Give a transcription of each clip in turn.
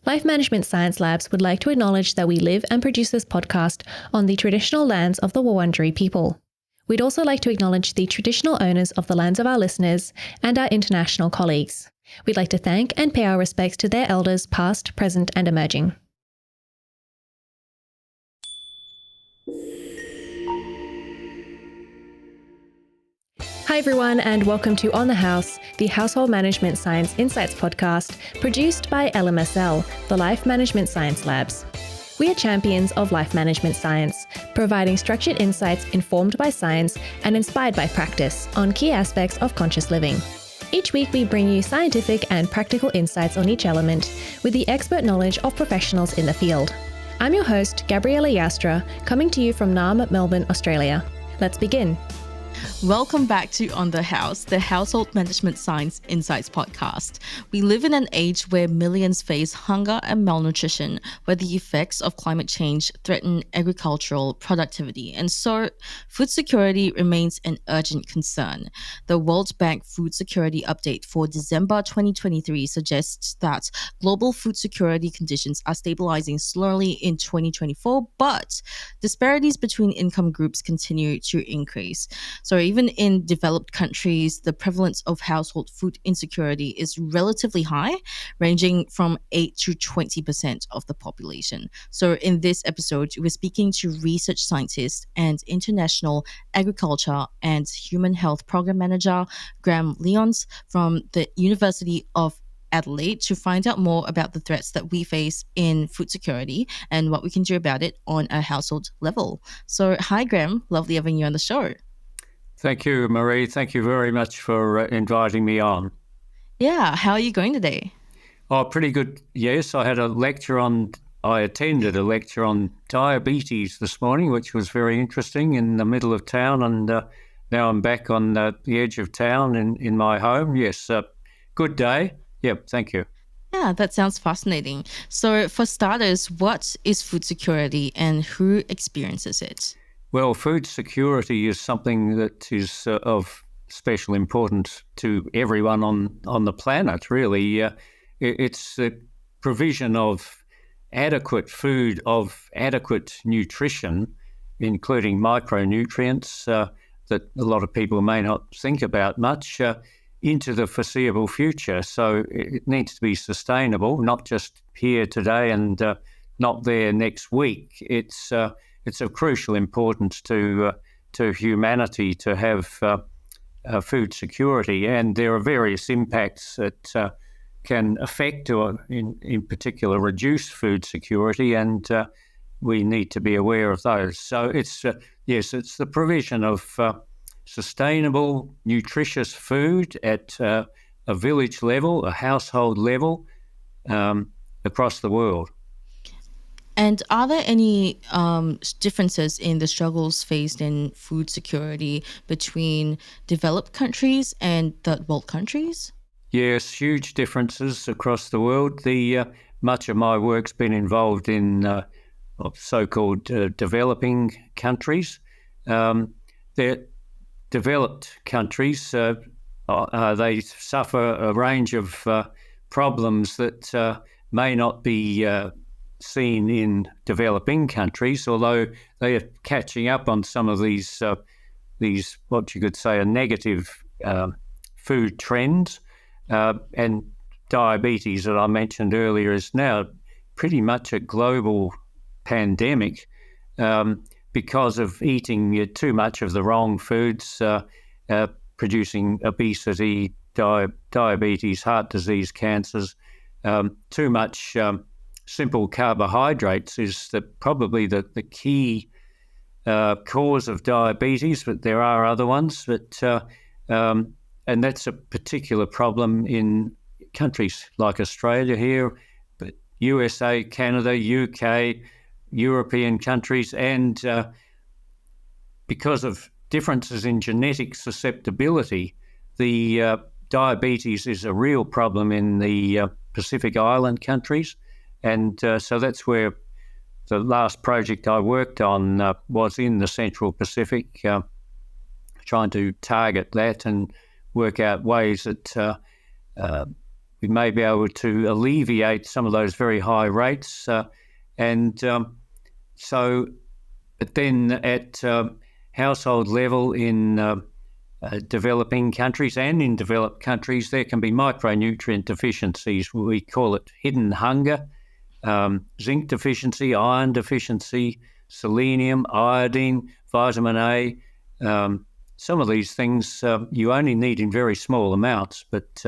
Life Management Science Labs would like to acknowledge that we live and produce this podcast on the traditional lands of the Wurundjeri people. We'd also like to acknowledge the traditional owners of the lands of our listeners and our international colleagues. We'd like to thank and pay our respects to their elders past, present and emerging. Hi everyone, and welcome to On the House, the Household Management Science Insights podcast produced by LMSL, the Life Management Science Labs. We are champions of life management science, providing structured insights informed by science and inspired by practice on key aspects of conscious living. Each week we bring you scientific and practical insights on each element with the expert knowledge of professionals in the field. I'm your host, Gabriella Yastra, coming to you from Naarm, Melbourne, Australia. Let's begin. Welcome back to On the House, the Household Management Science Insights podcast. We live in an age where millions face hunger and malnutrition, where the effects of climate change threaten agricultural productivity, and so food security remains an urgent concern. The World Bank Food Security Update for December 2023 suggests that global food security conditions are stabilizing slowly in 2024, but disparities between income groups continue to increase. So even in developed countries, the prevalence of household food insecurity is relatively high, ranging from 8 to 20% of the population. So in this episode, we're speaking to research scientist and international agriculture and human health program manager, Graham Lyons from the University of Adelaide to find out more about the threats that we face in food security and what we can do about it on a household level. So hi, Graham. Lovely having you on the show. Thank you, Marie. Thank you very much for inviting me on. Yeah, how are you going today? Oh, pretty good. Yes, I attended a lecture on diabetes this morning, which was very interesting in the middle of town. And now I'm back on the edge of town in my home. Yes, good day. Yep, thank you. Yeah, that sounds fascinating. So for starters, what is food security and who experiences it? Well, food security is something that is of special importance to everyone on the planet, really. It's the provision of adequate food, of adequate nutrition, including micronutrients that a lot of people may not think about much, into the foreseeable future. So it needs to be sustainable, not just here today and not there next week. It's of crucial importance to humanity to have food security, and there are various impacts that can affect or, in particular, reduce food security, and we need to be aware of those. So it's the provision of sustainable, nutritious food at a village level, a household level, across the world. And are there any differences in the struggles faced in food security between developed countries and third world countries? Yes, huge differences across the world. Much of my work's been involved in so-called developing countries. They're developed countries. They suffer a range of problems that may not be seen in developing countries, although they are catching up on some of these what you could say are negative food trends. And diabetes that I mentioned earlier is now pretty much a global pandemic because of eating too much of the wrong foods, producing obesity, diabetes, heart disease, cancers, too much simple carbohydrates is probably the key cause of diabetes, but there are other ones. And that's a particular problem in countries like Australia here, but USA, Canada, UK, European countries, and because of differences in genetic susceptibility, the diabetes is a real problem in the Pacific Island countries. And so that's where the last project I worked on was in the Central Pacific, trying to target that and work out ways that we may be able to alleviate some of those very high rates. But then at household level in developing countries and in developed countries, there can be micronutrient deficiencies. We call it hidden hunger, zinc deficiency, iron deficiency, selenium, iodine, vitamin A. Some of these things you only need in very small amounts, but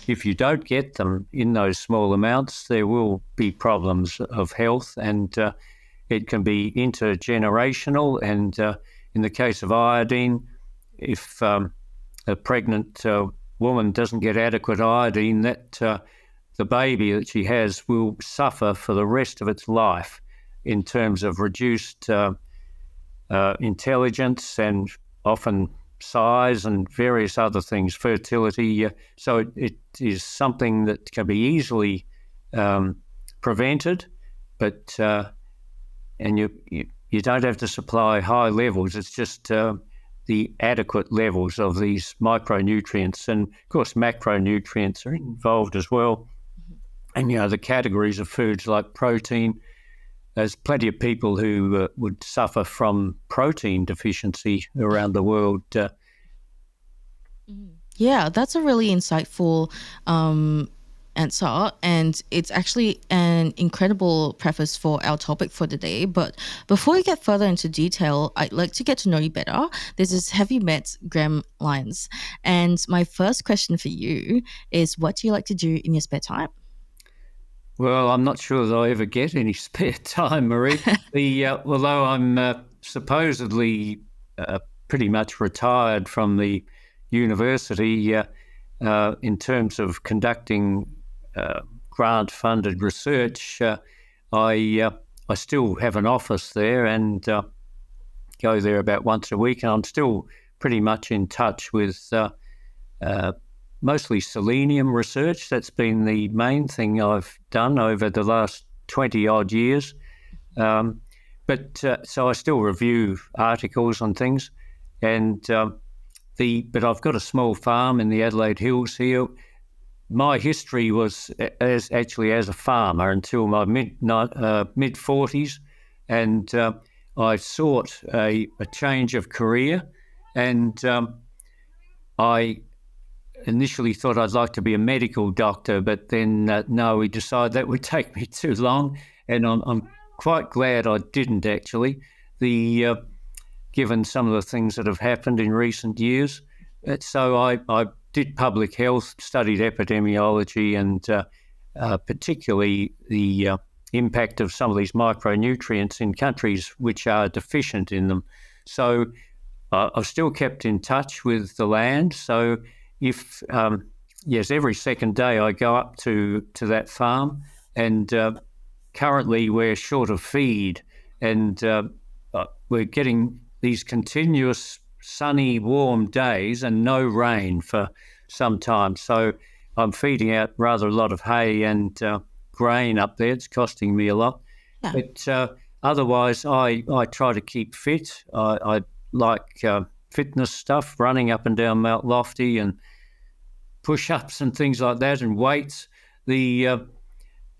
if you don't get them in those small amounts, there will be problems of health, and it can be intergenerational. And in the case of iodine, if a pregnant woman doesn't get adequate iodine, that the baby that she has will suffer for the rest of its life in terms of reduced intelligence and often size and various other things, fertility. So it is something that can be easily prevented, but and you don't have to supply high levels. It's just the adequate levels of these micronutrients, and of course macronutrients are involved as well. And the categories of foods like protein. There's plenty of people who would suffer from protein deficiency around the world. Yeah, that's a really insightful answer, and it's actually an incredible preface for our topic for today. But before we get further into detail, I'd like to get to know you better. This is Have You Met Graham Lyons? And my first question for you is, what do you like to do in your spare time? Well, I'm not sure that I ever get any spare time, Marie. Although I'm supposedly pretty much retired from the university in terms of conducting grant-funded research, I still have an office there and go there about once a week, and I'm still pretty much in touch with mostly selenium research. That's been the main thing I've done over the last 20-odd years. So I still review articles on things. But I've got a small farm in the Adelaide Hills here. My history was as a farmer until my mid-40s, and I sought a change of career, and I initially thought I'd like to be a medical doctor, but then no, we decided that would take me too long, and I'm quite glad I didn't actually. Given some of the things that have happened in recent years, so I did public health, studied epidemiology, and particularly the impact of some of these micronutrients in countries which are deficient in them. So I've still kept in touch with the land. So if every second day I go up to that farm, and currently we're short of feed, and we're getting these continuous sunny, warm days and no rain for some time. So I'm feeding out rather a lot of hay and grain up there. It's costing me a lot. Yeah. But otherwise, I try to keep fit. I like fitness stuff, running up and down Mount Lofty and push-ups and things like that, and weights.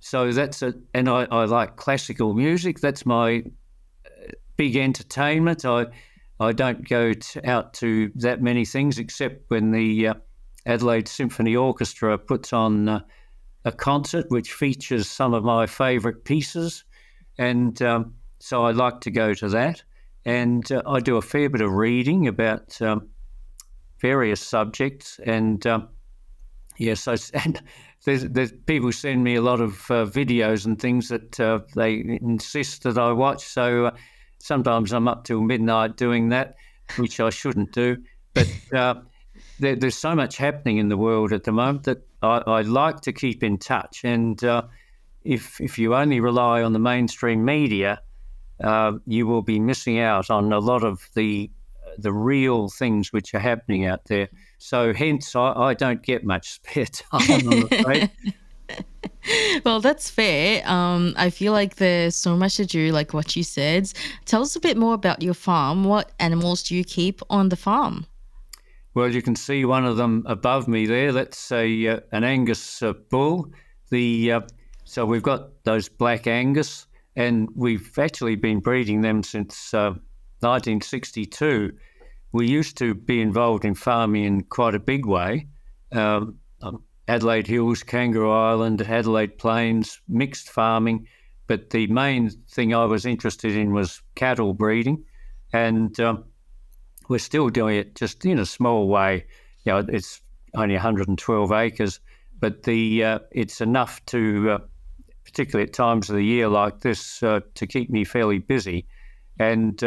So that's and I like classical music. That's my big entertainment. I don't go out to that many things except when the Adelaide Symphony Orchestra puts on a concert which features some of my favourite pieces, and so I like to go to that. And I do a fair bit of reading about various subjects, and and there's people send me a lot of videos and things that they insist that I watch. So sometimes I'm up till midnight doing that, which I shouldn't do. But there's so much happening in the world at the moment that I like to keep in touch. And if you only rely on the mainstream media, you will be missing out on a lot of the real things which are happening out there. So hence, I don't get much spare time, I'm afraid. Well, that's fair. I feel like there's so much to do, like what you said. Tell us a bit more about your farm. What animals do you keep on the farm? Well, you can see one of them above me there. That's an Angus bull. So we've got those black Angus, and we've actually been breeding them since 1962. We used to be involved in farming in quite a big way. Adelaide Hills, Kangaroo Island, Adelaide Plains, mixed farming. But the main thing I was interested in was cattle breeding, and we're still doing it just in a small way. It's only 112 acres, but it's enough to, particularly at times of the year like this, to keep me fairly busy. And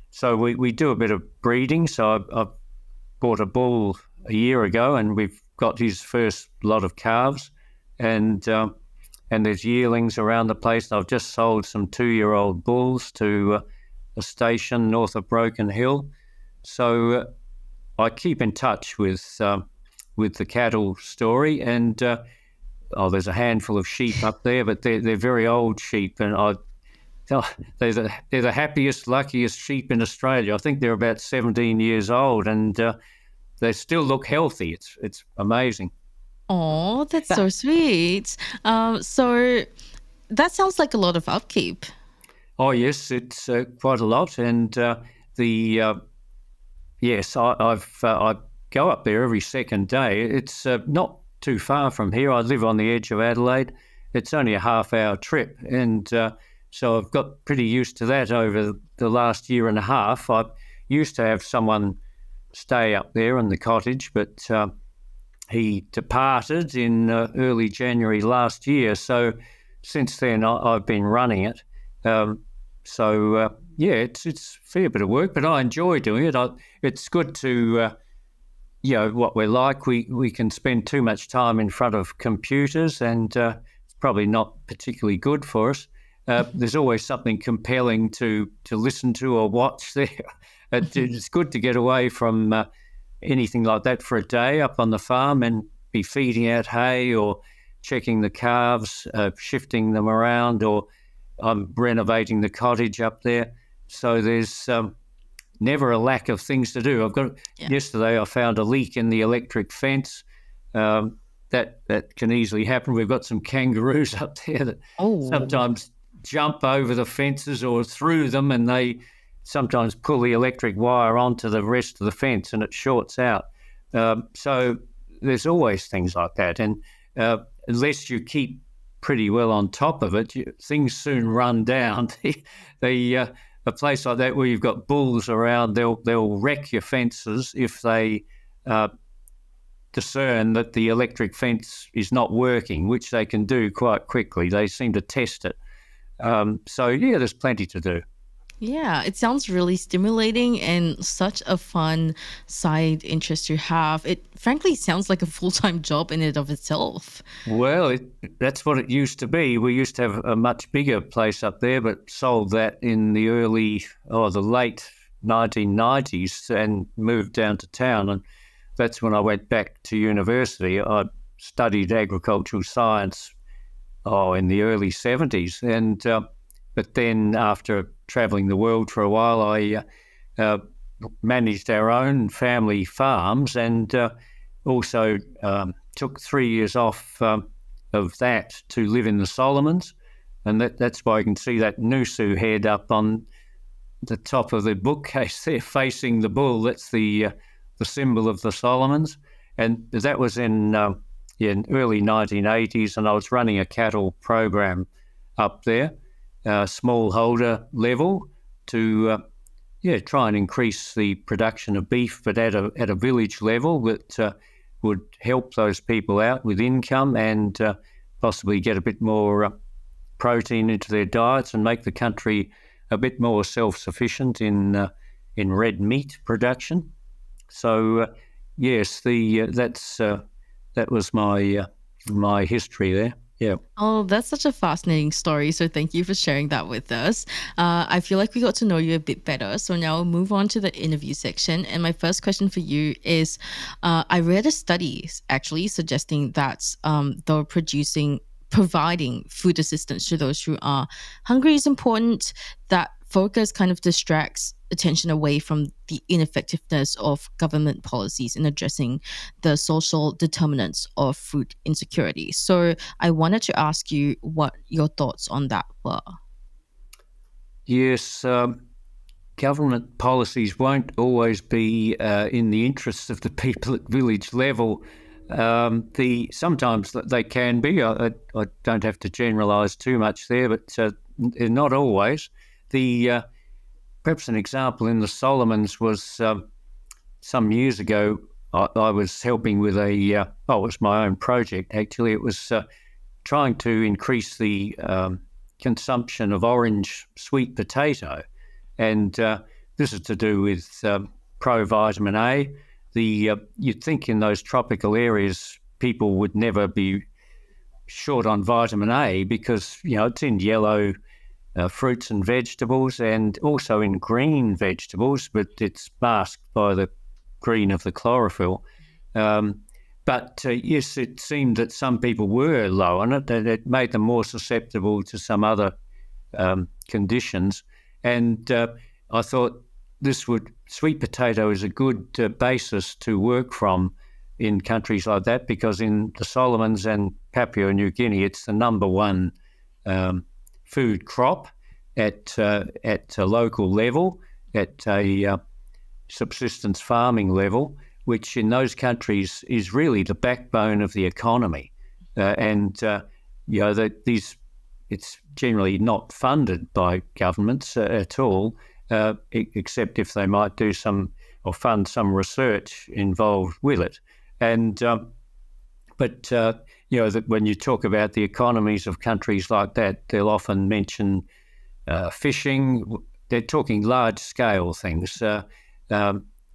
so we do a bit of breeding. So I bought a bull a year ago, and we've got his first lot of calves, and there's yearlings around the place. And I've just sold some 2-year-old bulls to a station north of Broken Hill. So I keep in touch with the cattle story, and there's a handful of sheep up there, but they're very old sheep, and they're the happiest, luckiest sheep in Australia. I think they're about 17 years old, and they still look healthy. It's amazing. Oh, that's so sweet. So that sounds like a lot of upkeep. Oh yes, it's quite a lot, and yes, I go up there every second day. It's not too far from here. I live on the edge of Adelaide. It's only a half-hour trip, and so I've got pretty used to that over the last year and a half. I used to have someone stay up there in the cottage, but he departed in early January last year. So since then, I've been running it. It's a fair bit of work, but I enjoy doing it. It's good to, what we're like. We can spend too much time in front of computers, and it's probably not particularly good for us. There's always something compelling to listen to or watch there. It's good to get away from anything like that for a day up on the farm and be feeding out hay or checking the calves, shifting them around, or I'm renovating the cottage up there. So there's never a lack of things to do. Yesterday I found a leak in the electric fence. That can easily happen. We've got some kangaroos up there that sometimes jump over the fences or through them, and they sometimes pull the electric wire onto the rest of the fence and it shorts out. So there's always things like that. And unless you keep pretty well on top of it, things soon run down. A place like that where you've got bulls around, they'll wreck your fences if they discern that the electric fence is not working, which they can do quite quickly. They seem to test it. There's plenty to do. Yeah, it sounds really stimulating and such a fun side interest to have. It frankly sounds like a full-time job in and of itself. Well, that's what it used to be. We used to have a much bigger place up there, but sold that in the late 1990s and moved down to town. And that's when I went back to university. I studied agricultural science in the early 70s. And but then after travelling the world for a while, I managed our own family farms, and also took 3 years off of that to live in the Solomons. And that's why you can see that Nusu head up on the top of the bookcase there facing the bull. That's the symbol of the Solomons. And that was in early 1980s, and I was running a cattle program up there, smallholder level, to try and increase the production of beef, but at a village level that would help those people out with income and possibly get a bit more protein into their diets and make the country a bit more self-sufficient in red meat production. So yes, that was my history there. Yeah. Oh, that's such a fascinating story. So thank you for sharing that with us. I feel like we got to know you a bit better. So now we'll move on to the interview section. And my first question for you is, I read a study actually suggesting that though providing food assistance to those who are hungry is important, that focus kind of distracts attention away from the ineffectiveness of government policies in addressing the social determinants of food insecurity. So I wanted to ask you what your thoughts on that were. Yes, government policies won't always be in the interests of the people at village level. Sometimes they can be. I don't have to generalise too much there, but not always. Perhaps an example in the Solomons was some years ago. I was helping with it was my own project actually. It was trying to increase the consumption of orange sweet potato, and this is to do with provitamin A. You'd think in those tropical areas people would never be short on vitamin A because it's in yellow fruits and vegetables and also in green vegetables, but it's masked by the green of the chlorophyll. But yes, it seemed that some people were low on it, that it made them more susceptible to some other conditions. And I thought sweet potato is a good basis to work from in countries like that, because in the Solomons and Papua New Guinea, it's the number one food crop at a local level, at a subsistence farming level, which in those countries is really the backbone of the economy. It's generally not funded by governments at all, except if they might do some or fund some research involved with it. That when you talk about the economies of countries like that, they'll often mention fishing. They're talking large-scale things,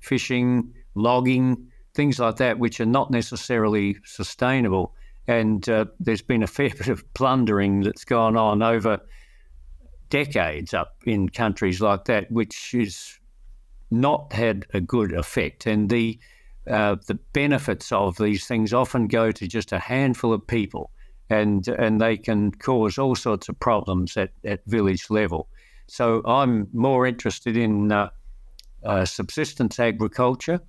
fishing, logging, things like that, which are not necessarily sustainable. And there's been a fair bit of plundering that's gone on over decades up in countries like that, which has not had a good effect. And the benefits of these things often go to just a handful of people, and they can cause all sorts of problems at village level. So I'm more interested in subsistence agriculture,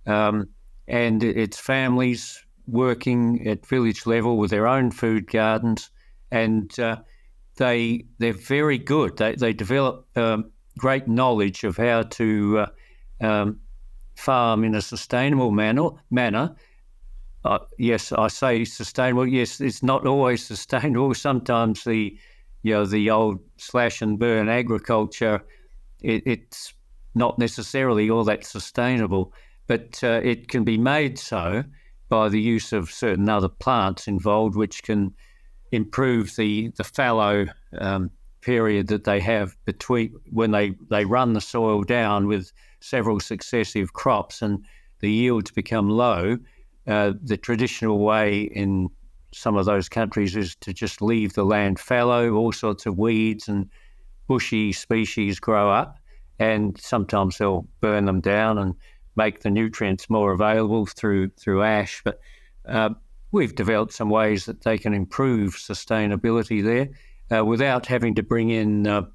and its families working at village level with their own food gardens, and they're very good. They develop great knowledge of how to farm in a sustainable manner. Yes, I say sustainable. Yes, it's not always sustainable. Sometimes the old slash and burn agriculture, it's not necessarily all that sustainable, but it can be made so by the use of certain other plants involved, which can improve the fallow period that they have between when they run the soil down with several successive crops and the yields become low. The traditional way in some of those countries is to just leave the land fallow. All sorts of weeds and bushy species grow up, and sometimes they'll burn them down and make the nutrients more available through ash. But we've developed some ways that they can improve sustainability there without having to bring in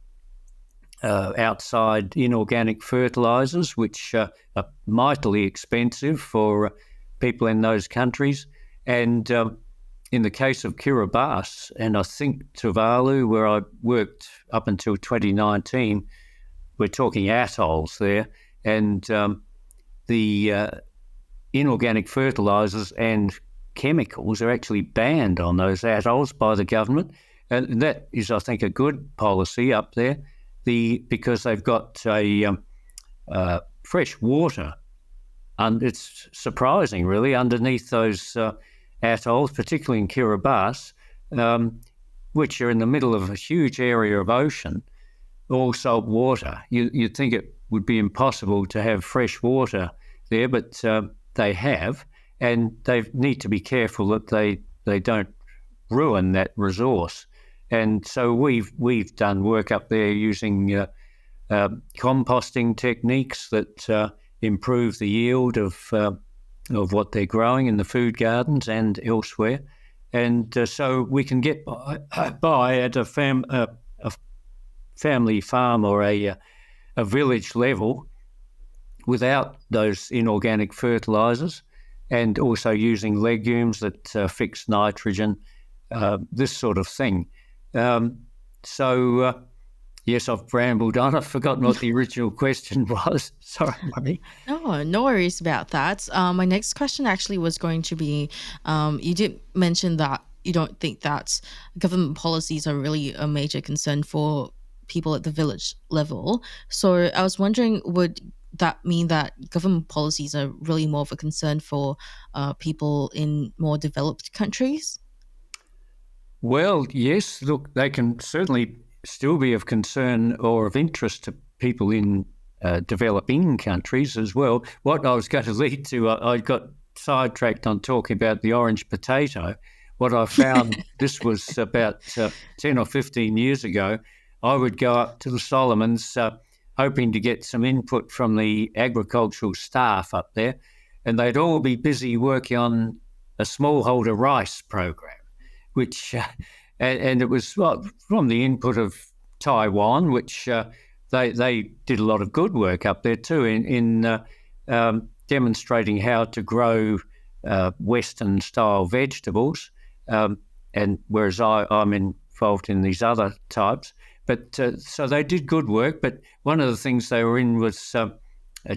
outside inorganic fertilizers, which are mightily expensive for people in those countries. And in the case of Kiribati, and I think Tuvalu, where I worked up until 2019, we're talking atolls there, and the inorganic fertilizers and chemicals are actually banned on those atolls by the government. And that is, I think, a good policy up there, because they've got fresh water. And it's surprising, really, underneath those atolls, particularly in Kiribati, which are in the middle of a huge area of ocean, all salt water. You'd think it would be impossible to have fresh water there, but they have, and they need to be careful that they don't ruin that resource. And so we've done work up there using composting techniques that improve the yield of what they're growing in the food gardens and elsewhere, and so we can get by at a family farm or a village level without those inorganic fertilisers, and also using legumes that fix nitrogen, this sort of thing. Yes, I've rambled on. I've forgotten what the original question was. Sorry, Marie. No worries about that. My next question actually was going to be, you did mention that you don't think that government policies are really a major concern for people at the village level. So I was wondering, would that mean that government policies are really more of a concern for people in more developed countries? Well, yes, look, they can certainly still be of concern or of interest to people in developing countries as well. What I was going to lead to, I got sidetracked on talking about the orange potato. What I found, this was about 10 or 15 years ago, I would go up to the Solomons hoping to get some input from the agricultural staff up there, and they'd all be busy working on a smallholder rice program, which, and it was from the input of Taiwan, which they did a lot of good work up there too in demonstrating how to grow Western-style vegetables, and whereas I'm involved in these other types. But so they did good work, but one of the things they were in was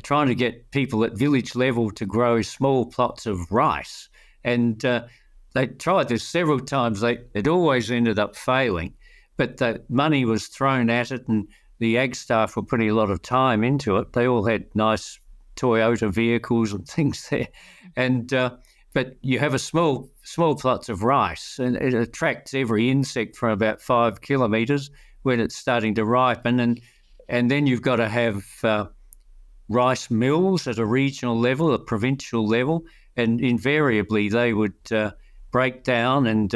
trying to get people at village level to grow small plots of rice. And they tried this several times. It always ended up failing, but the money was thrown at it and the ag staff were putting a lot of time into it. They all had nice Toyota vehicles and things there. And but you have a small plots of rice, and it attracts every insect from about 5 kilometres when it's starting to ripen. And then you've got to have rice mills at a regional level, a provincial level, and invariably they would break down and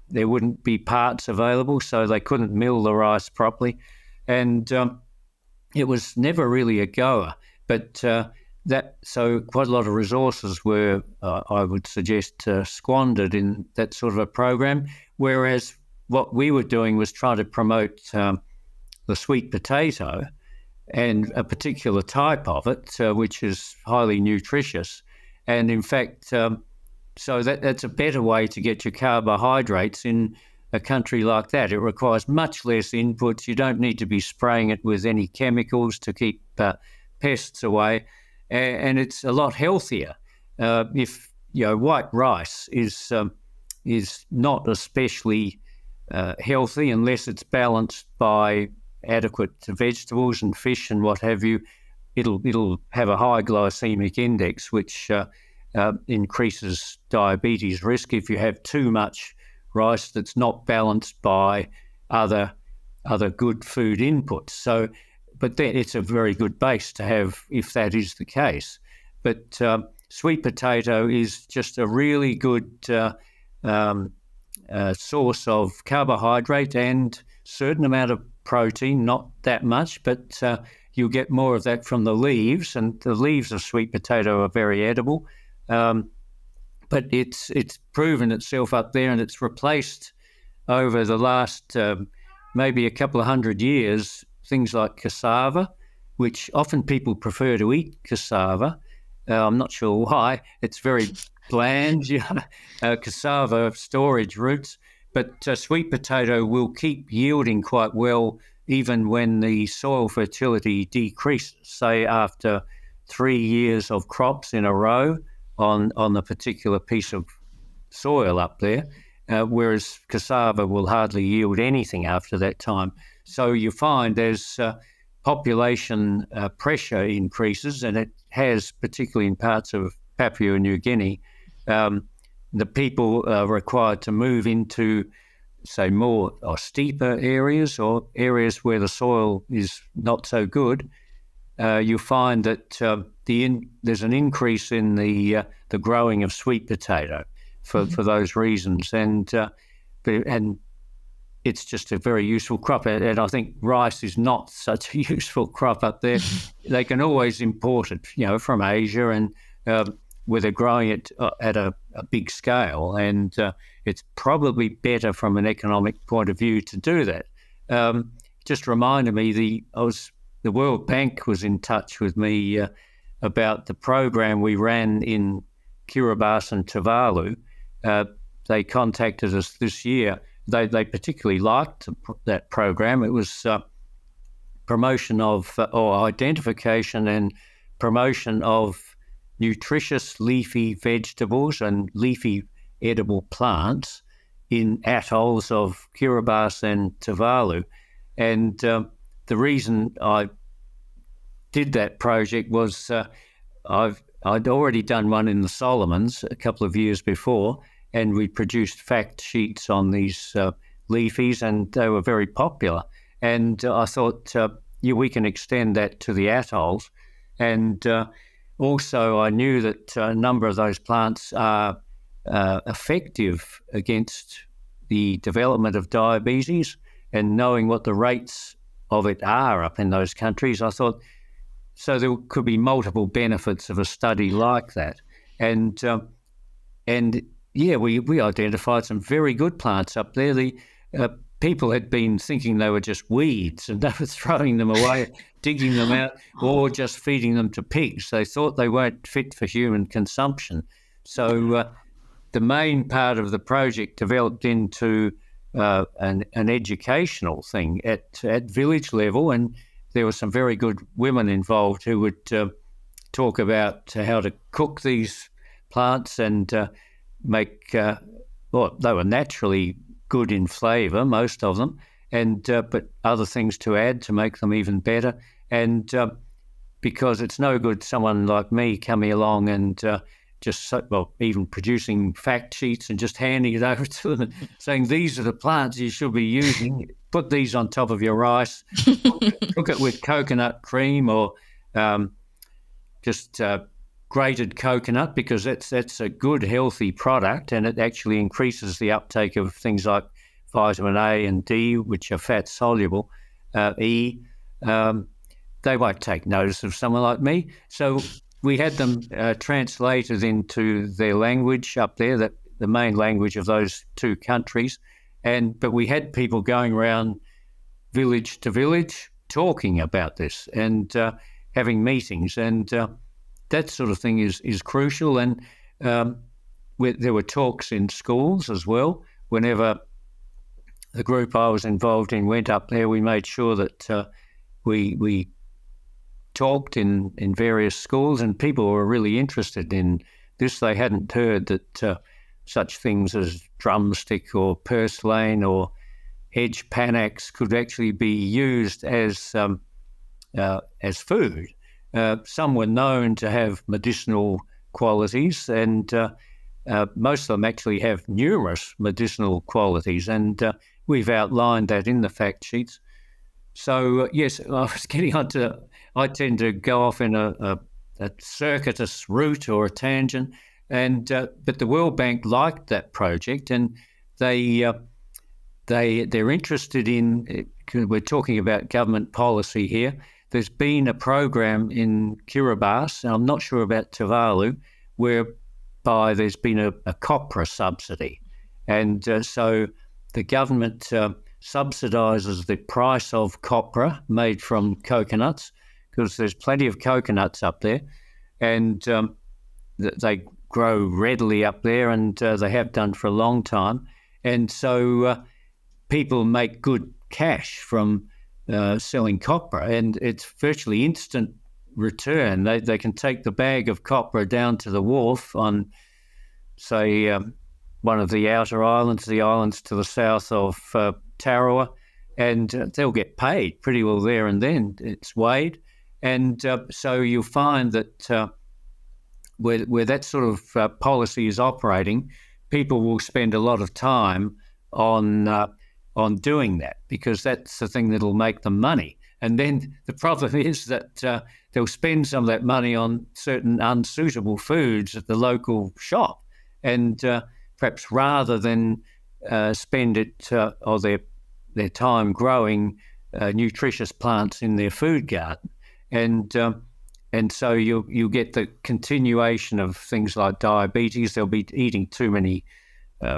there wouldn't be parts available, so they couldn't mill the rice properly. And it was never really a goer. But so quite a lot of resources were, I would suggest, squandered in that sort of a program, whereas what we were doing was trying to promote the sweet potato and a particular type of it, which is highly nutritious. And in fact, so that's a better way to get your carbohydrates in a country like that. It requires much less inputs. You don't need to be spraying it with any chemicals to keep pests away. And it's a lot healthier. If white rice is not especially healthy unless it's balanced by adequate vegetables and fish and what have you. It'll have a high glycemic index, which increases diabetes risk if you have too much rice that's not balanced by other good food inputs. So, but then it's a very good base to have if that is the case. But sweet potato is just a really good source of carbohydrate and certain amount of protein, not that much, but you'll get more of that from the leaves, and the leaves of sweet potato are very edible. But it's proven itself up there, and it's replaced over the last maybe a couple of 100 years things like cassava, which often people prefer to eat cassava. I'm not sure why. It's very bland, cassava storage roots, but sweet potato will keep yielding quite well even when the soil fertility decreases, say after 3 years of crops in a row on the particular piece of soil up there, whereas cassava will hardly yield anything after that time. So you find as population pressure increases, and it has, particularly in parts of Papua New Guinea, the people are required to move into, say, more or steeper areas or areas where the soil is not so good. You find that there's an increase in the growing of sweet potato for those reasons, and it's just a very useful crop. And I think rice is not such a useful crop up there. They can always import it, from Asia, and where they're growing it at a big scale, and it's probably better from an economic point of view to do that. just reminded me the World Bank was in touch with me about the program we ran in Kiribati and Tuvalu. They contacted us this year. They particularly liked that program. It was promotion of or identification and promotion of nutritious leafy vegetables and leafy edible plants in atolls of Kiribati and Tuvalu. And the reason I did that project was I'd already done one in the Solomons a couple of years before, and we produced fact sheets on these leafies, and they were very popular. And I thought, we can extend that to the atolls. And also I knew that a number of those plants are effective against the development of diabetes, and knowing what the rates of it are up in those countries, I thought, so there could be multiple benefits of a study like that. And we identified some very good plants up there. The people had been thinking they were just weeds, and they were throwing them away, digging them out, or just feeding them to pigs. They thought they weren't fit for human consumption. So the main part of the project developed into an educational thing at village level, and there were some very good women involved who would talk about how to cook these plants and make, they were naturally good in flavour, most of them, and but other things to add to make them even better. And because it's no good someone like me coming along and even producing fact sheets and just handing it over to them and saying, these are the plants you should be using, put these on top of your rice, cook it with coconut cream or just grated coconut, because that's a good, healthy product, and it actually increases the uptake of things like vitamin A and D, which are fat soluble, E. They won't take notice of someone like me. So we had them translated into their language up there, that the main language of those two countries. But we had people going around village to village talking about this and having meetings, and that sort of thing is crucial. And there were talks in schools as well. Whenever the group I was involved in went up there, we made sure that we talked in various schools, and people were really interested in this. They hadn't heard that such things as drumstick or purslane or hedge panax could actually be used as food. Some were known to have medicinal qualities, and most of them actually have numerous medicinal qualities, and we've outlined that in the fact sheets. So, yes, I was getting on to, I tend to go off in a circuitous route or a tangent, and but the World Bank liked that project, and they're interested in, we're talking about government policy here. There's been a program in Kiribati, and I'm not sure about Tuvalu, whereby there's been a copra subsidy. And so the government subsidises the price of copra made from coconuts, because there's plenty of coconuts up there, and they grow readily up there, and they have done for a long time. And so people make good cash from selling copra, and it's virtually instant return. They can take the bag of copra down to the wharf on, say, one of the outer islands, the islands to the south of Tarawa, and they'll get paid pretty well there and then. It's weighed. And so you'll find that where that sort of policy is operating, people will spend a lot of time on doing that, because that's the thing that'll make them money. And then the problem is that they'll spend some of that money on certain unsuitable foods at the local shop, and perhaps rather than spend it or their time growing nutritious plants in their food garden. And so you'll get the continuation of things like diabetes. They'll be eating too many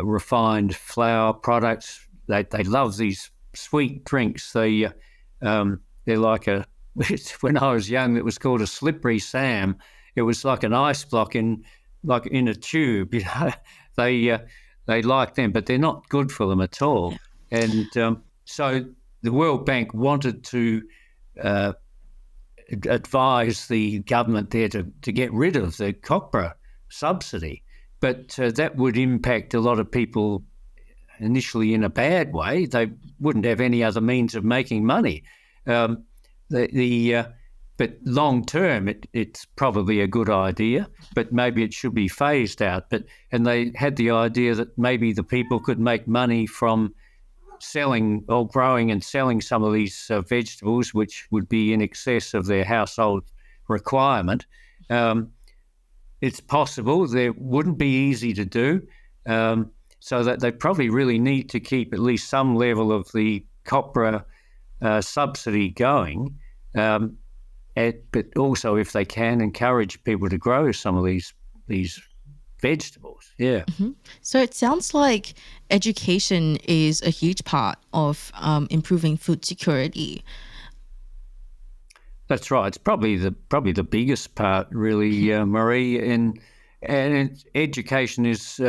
refined flour products. They love these sweet drinks. They They're like when I was young, it was called a slippery Sam. It was like an ice block in a tube. They like them, but they're not good for them at all. Yeah. And so the World Bank wanted to advise the government there to get rid of the copra subsidy, but that would impact a lot of people initially in a bad way. They wouldn't have any other means of making money. But long term, it's probably a good idea, but maybe it should be phased out. And they had the idea that maybe the people could make money from selling or growing and selling some of these vegetables, which would be in excess of their household requirement. It's possible. They wouldn't be easy to do. So that they probably really need to keep at least some level of the copra subsidy going. But also, if they can, encourage people to grow some of these vegetables. Yeah. Mm-hmm. So it sounds like education is a huge part of improving food security. That's right. It's probably the biggest part, really, Marie. And education is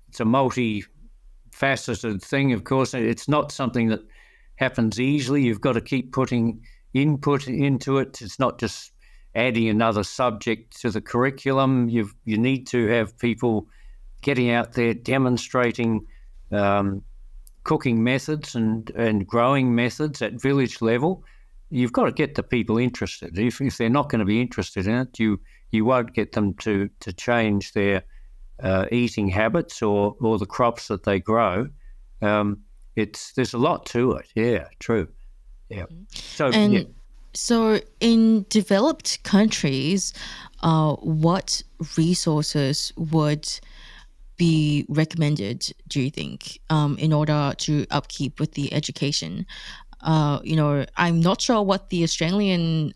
it's a multi-faceted thing. Of course, it's not something that happens easily. You've got to keep putting input into it. It's not just adding another subject to the curriculum. You need to have people getting out there demonstrating cooking methods and growing methods at village level. You've got to get the people interested. If they're not going to be interested in it, you won't get them to change their eating habits or the crops that they grow. There's a lot to it. Yeah, true. Yeah. So in developed countries, what resources would be recommended, do you think, in order to upkeep with the education? I'm not sure what the Australian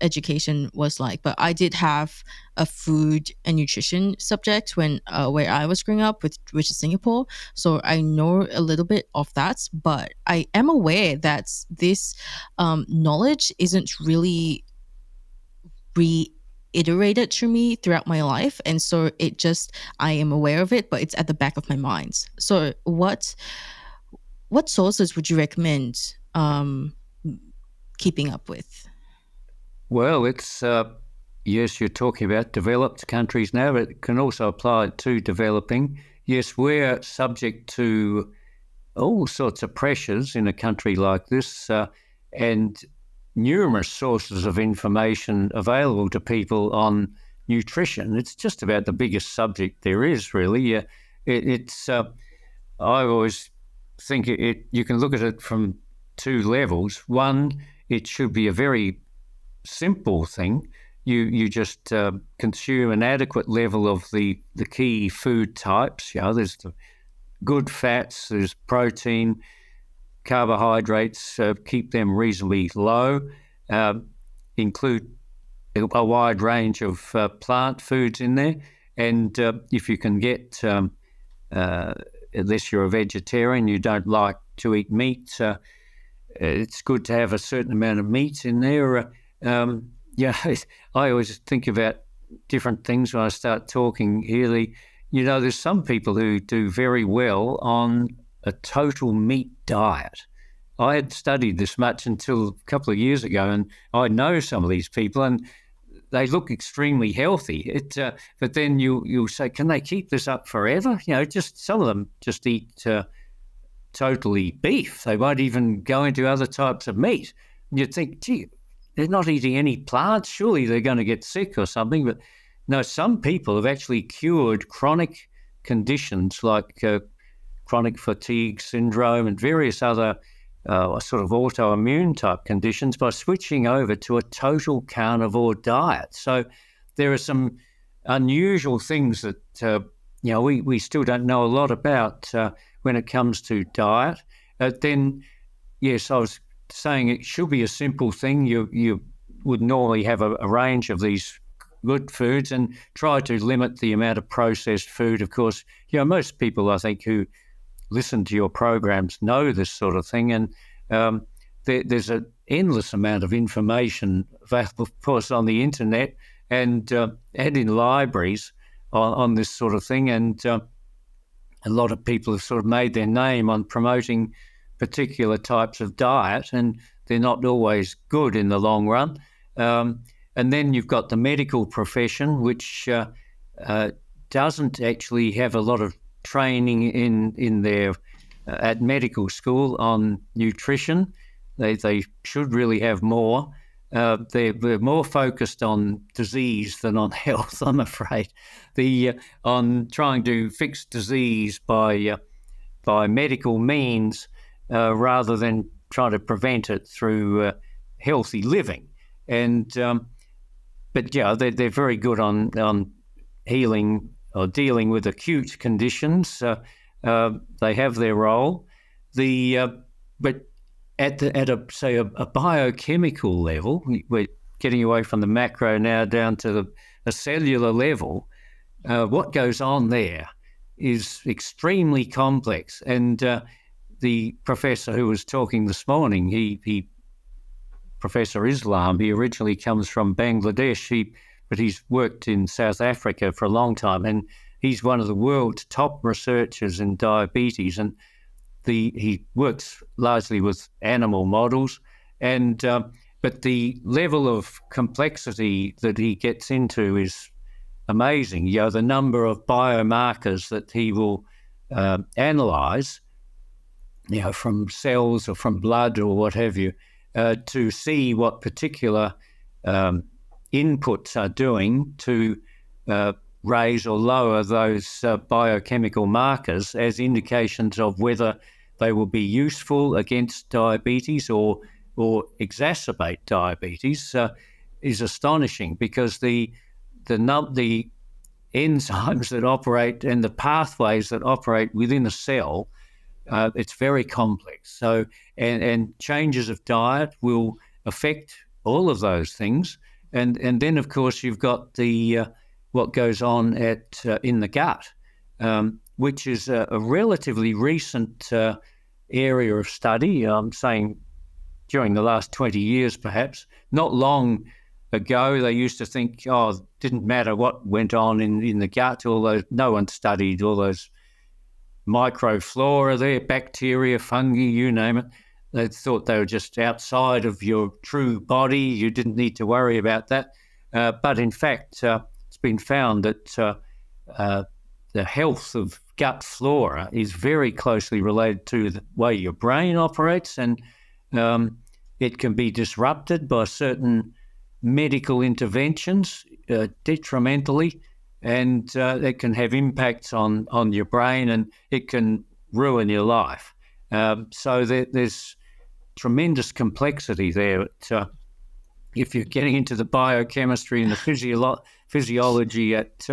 education was like, but I did have a food and nutrition subject when where I was growing up, which is Singapore. So I know a little bit of that, but I am aware that this knowledge isn't really reiterated to me throughout my life, and so I am aware of it, but it's at the back of my mind. So what sources would you recommend keeping up with? Well, it's yes, you're talking about developed countries now, but it can also apply to developing. Yes, we're subject to all sorts of pressures in a country like this, and numerous sources of information available to people on nutrition. It's just about the biggest subject there is, really. I always think you can look at it from two levels. One, it should be a very simple thing. You just consume an adequate level of the key food types. There's the good fats, there's protein, carbohydrates, keep them reasonably low. Include a wide range of plant foods in there. And if you can get, unless you're a vegetarian, you don't like to eat meat, it's good to have a certain amount of meat in there. I always think about different things when I start talking here. There's some people who do very well on a total meat diet. I had studied this much until a couple of years ago, and I know some of these people, and they look extremely healthy. But then you'll say, can they keep this up forever? Just some of them just eat totally beef. They won't even go into other types of meat. And you'd think, gee, they're not eating any plants. Surely they're going to get sick or something. But no, some people have actually cured chronic conditions like chronic fatigue syndrome and various other sort of autoimmune type conditions by switching over to a total carnivore diet. So there are some unusual things that we still don't know a lot about when it comes to diet. Then, yes, I was saying it should be a simple thing. You would normally have a range of these good foods and try to limit the amount of processed food. Of course, most people, I think, who listen to your programs know this sort of thing, and there's an endless amount of information available, of course, on the internet and in libraries on this sort of thing. And a lot of people have sort of made their name on promoting particular types of diet, and they're not always good in the long run. And then you've got the medical profession, which doesn't actually have a lot of training in their at medical school on nutrition. They should really have more. They're more focused on disease than on health, I'm afraid. On trying to fix disease by medical means rather than trying to prevent it through healthy living. And but yeah, they're very good on healing or dealing with acute conditions. They have their role. But at a biochemical level, we're getting away from the macro now down to a cellular level. What goes on there is extremely complex. And the professor who was talking this morning, he Professor Islam, he originally comes from Bangladesh, but he's worked in South Africa for a long time, and he's one of the world's top researchers in diabetes, and he works largely with animal models, and but the level of complexity that he gets into is amazing. You know, the number of biomarkers that he will analyze, you know, from cells or from blood or what have you, to see what particular inputs are doing to raise or lower those biochemical markers as indications of whether they will be useful against diabetes or exacerbate diabetes is astonishing, because the enzymes that operate and the pathways that operate within a cell, it's very complex. So, and changes of diet will affect all of those things. And then, of course, you've got the what goes on in the gut, which is a relatively recent area of study. I'm saying during the last 20 years, perhaps. Not long ago, they used to think, it didn't matter what went on in the gut. No one studied all those microflora there, bacteria, fungi, you name it. They thought they were just outside of your true body. You didn't need to worry about that. But in fact, it's been found that the health of gut flora is very closely related to the way your brain operates, and it can be disrupted by certain medical interventions detrimentally, and it can have impacts on your brain, and it can ruin your life. So there's tremendous complexity there. If you're getting into the biochemistry and the physiology at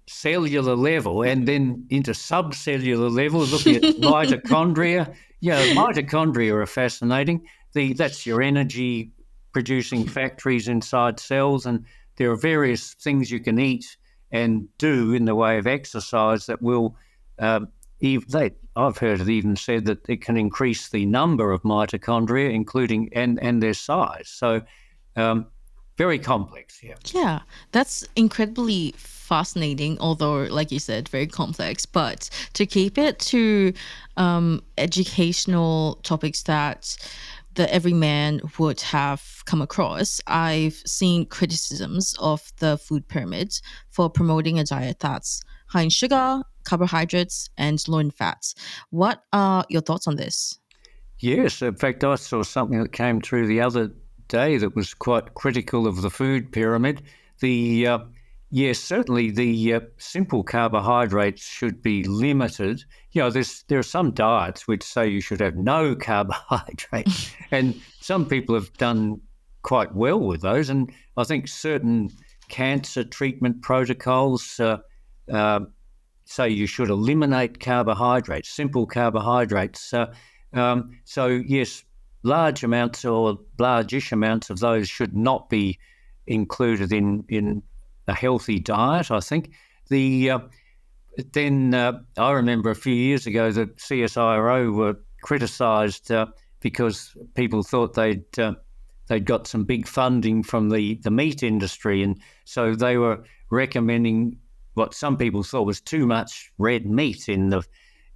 cellular level, and then into subcellular level, looking at mitochondria. Mitochondria are fascinating. That's your energy producing factories inside cells, and there are various things you can eat and do in the way of exercise that will I've heard it even said that it can increase the number of mitochondria, including and their size. So very complex. Yeah, that's incredibly fascinating, although, like you said, very complex. But to keep it to educational topics that the everyman would have come across, I've seen criticisms of the food pyramid for promoting a diet that's high in sugar, carbohydrates, and low in fats. What are your thoughts on this? Yes, in fact, I saw something that came through the other day that was quite critical of the food pyramid. Yes, certainly the simple carbohydrates should be limited. There are some diets which say you should have no carbohydrates, and some people have done quite well with those. And I think certain cancer treatment protocols say you should eliminate carbohydrates, simple carbohydrates. So yes, large amounts or largish amounts of those should not be included in a healthy diet, I think. Then I remember a few years ago the CSIRO were criticised because people thought they'd got some big funding from the meat industry, and so they were recommending what some people thought was too much red meat in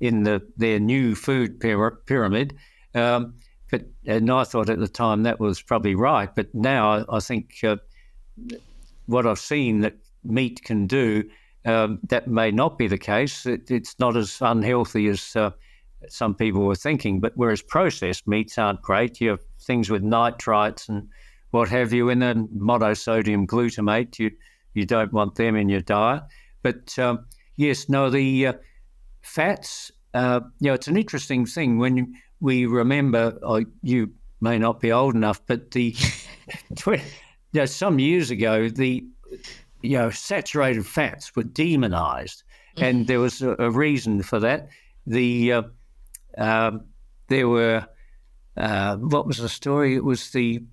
their new food pyramid. And I thought at the time that was probably right, but now I think what I've seen that meat can do, that may not be the case. It's not as unhealthy as some people were thinking, but whereas processed meats aren't great, you have things with nitrites and what have you in them, monosodium glutamate, you don't want them in your diet. But the fats, it's an interesting thing when we remember, you may not be old enough, but some years ago, saturated fats were demonized, and there was a reason for that. There were, what was the story? It was the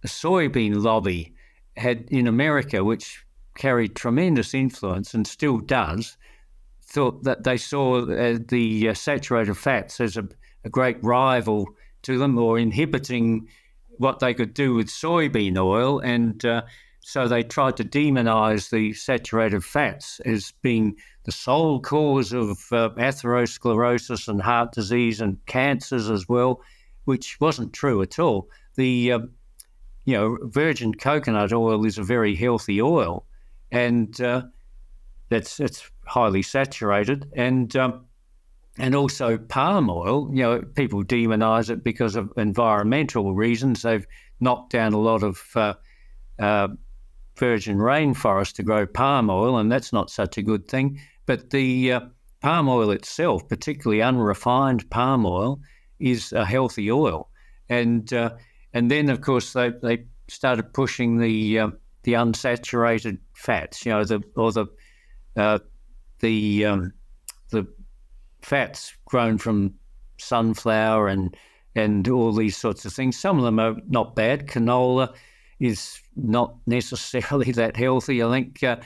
soybean lobby had in America, which carried tremendous influence and still does, thought that they saw the saturated fats as a great rival to them, or inhibiting what they could do with soybean oil, and so they tried to demonize the saturated fats as being the sole cause of atherosclerosis and heart disease and cancers as well, which wasn't true at all. The virgin coconut oil is a very healthy oil, and it's highly saturated, and also palm oil. People demonize it because of environmental reasons. They've knocked down a lot of virgin rainforest to grow palm oil, and that's not such a good thing. But the palm oil itself, particularly unrefined palm oil, is a healthy oil. And then, of course, they started pushing the unsaturated fats, the fats grown from sunflower and all these sorts of things. Some of them are not bad. Canola is not necessarily that healthy. I think those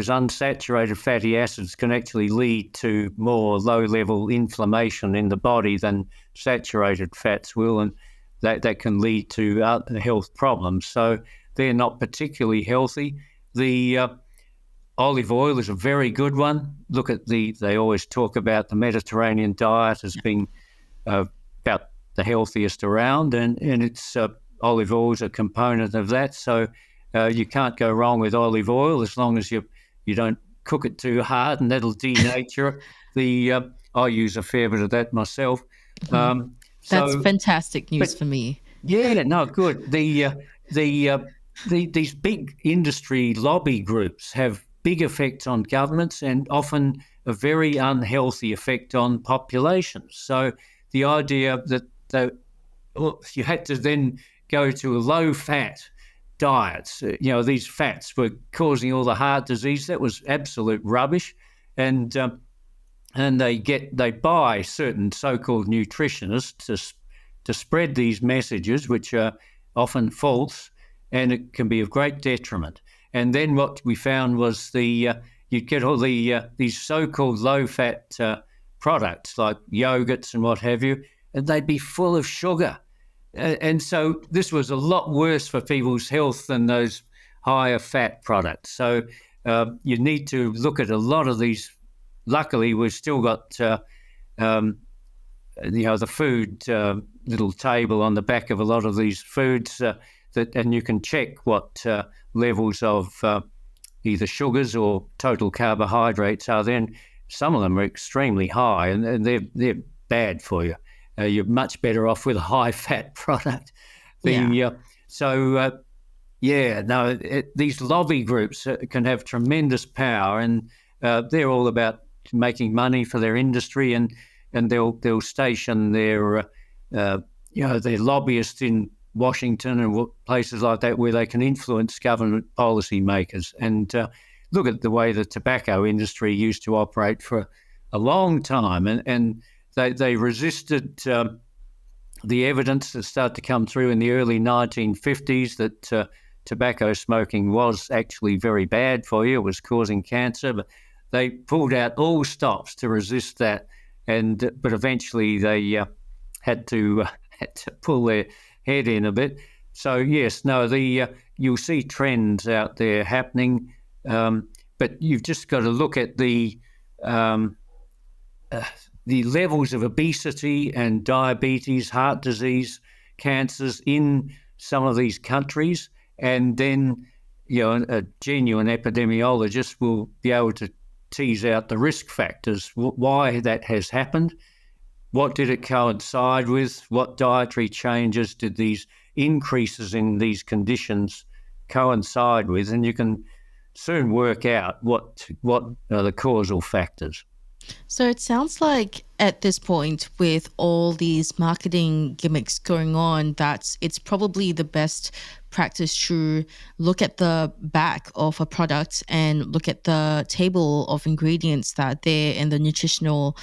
unsaturated fatty acids can actually lead to more low-level inflammation in the body than saturated fats will, and that can lead to health problems. So they're not particularly healthy. The olive oil is a very good one. Look at they always talk about the Mediterranean diet as being about the healthiest around, and it's olive oil is a component of that. So you can't go wrong with olive oil as long as you don't cook it too hard, and that'll denature it. I use a fair bit of that myself. That's fantastic news for me. Yeah, no, good. These big industry lobby groups have big effects on governments and often a very unhealthy effect on populations. So the idea that you had to then go to a low-fat diets, these fats were causing all the heart disease, that was absolute rubbish. And they buy certain so-called nutritionists to spread these messages, which are often false, and it can be of great detriment. And then what we found was you'd get all these so-called low-fat products like yogurts and what have you, and they'd be full of sugar. And so this was a lot worse for people's health than those higher fat products. So you need to look at a lot of these. Luckily, we've still got the food little table on the back of a lot of these foods and you can check what levels of either sugars or total carbohydrates are. Then some of them are extremely high, and they're bad for you. You're much better off with a high-fat product. These lobby groups can have tremendous power, and they're all about making money for their industry, and they'll station their lobbyists in Washington and places like that where they can influence government policy makers. And look at the way the tobacco industry used to operate for a long time, and they resisted the evidence that started to come through in the early 1950s that tobacco smoking was actually very bad for you. It was causing cancer, but they pulled out all stops to resist that. but eventually they had to pull their head in a bit. So yes, no, you'll see trends out there happening, but you've just got to look at the levels of obesity and diabetes, heart disease, cancers in some of these countries, and then a genuine epidemiologist will be able to tease out the risk factors, why that has happened, what did it coincide with, what dietary changes did these increases in these conditions coincide with, and you can soon work out what are the causal factors. So it sounds like at this point, with all these marketing gimmicks going on, that it's probably the best practice to look at the back of a product and look at the table of ingredients that are there and the nutritional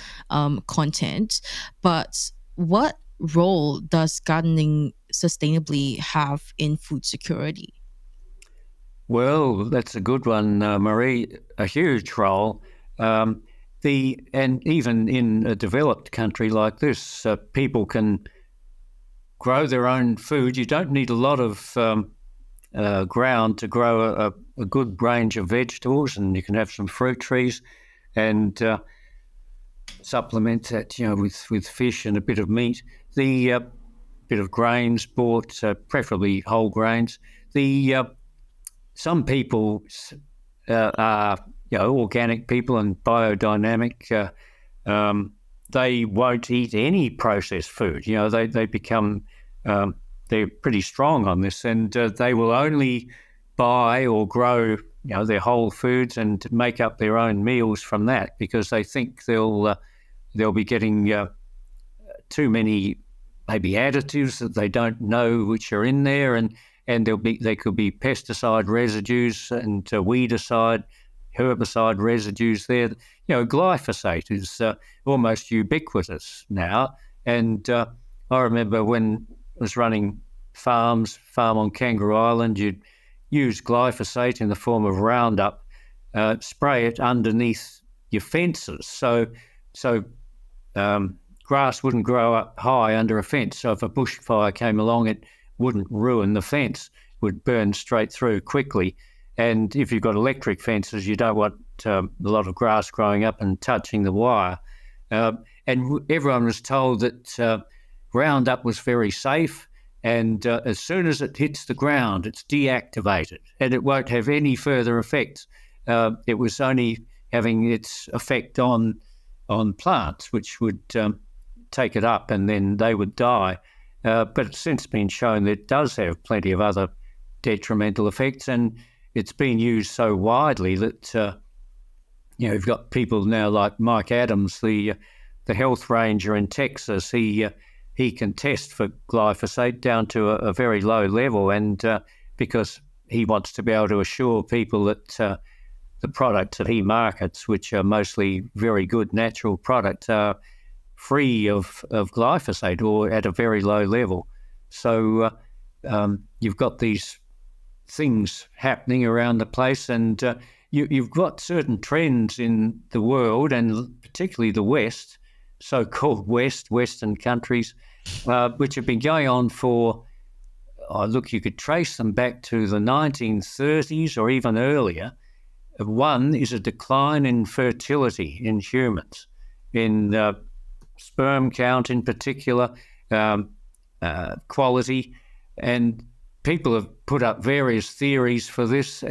content. But what role does gardening sustainably have in food security? Well, that's a good one, Marie. A huge role. And even in a developed country like this, people can grow their own food. You don't need a lot of ground to grow a good range of vegetables, and you can have some fruit trees and supplement that, with fish and a bit of meat. The bit of grains bought, preferably whole grains. Some people are organic people and biodynamic. They won't eat any processed food. They become they're pretty strong on this, and they will only buy or grow their whole foods and make up their own meals from that, because they think they'll be getting too many maybe additives that they don't know which are in there, and they could be pesticide residues and weedicide, herbicide residues there. Glyphosate is almost ubiquitous now. And I remember when I was running farm on Kangaroo Island, you'd use glyphosate in the form of Roundup, spray it underneath your fences. So grass wouldn't grow up high under a fence. So if a bushfire came along, it wouldn't ruin the fence, would burn straight through quickly. And if you've got electric fences, you don't want a lot of grass growing up and touching the wire. And everyone was told that Roundup was very safe, and as soon as it hits the ground, it's deactivated and it won't have any further effects. It was only having its effect on plants, which would take it up and then they would die. But it's since been shown that it does have plenty of other detrimental effects, and it's been used so widely that you've got people now like Mike Adams, the health ranger in Texas. He can test for glyphosate down to a very low level, and because he wants to be able to assure people that the products that he markets, which are mostly very good natural products, are free of glyphosate or at a very low level. So you've got these things happening around the place, and you've got certain trends in the world, and particularly the West, so-called Western countries, which have been going on for, you could trace them back to the 1930s or even earlier. One is a decline in fertility in humans, in sperm count in particular, quality, and people have put up various theories for this,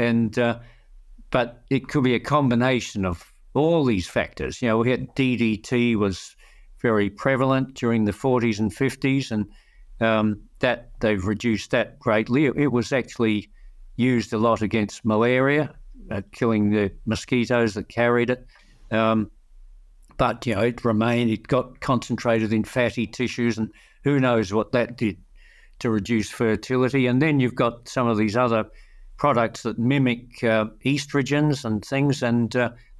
but it could be a combination of all these factors. We had DDT was very prevalent during the 40s and 50s, and that they've reduced that greatly. It was actually used a lot against malaria, killing the mosquitoes that carried it. But it remained. It got concentrated in fatty tissues, and who knows what that did to reduce fertility. And then you've got some of these other products that mimic estrogens and things, and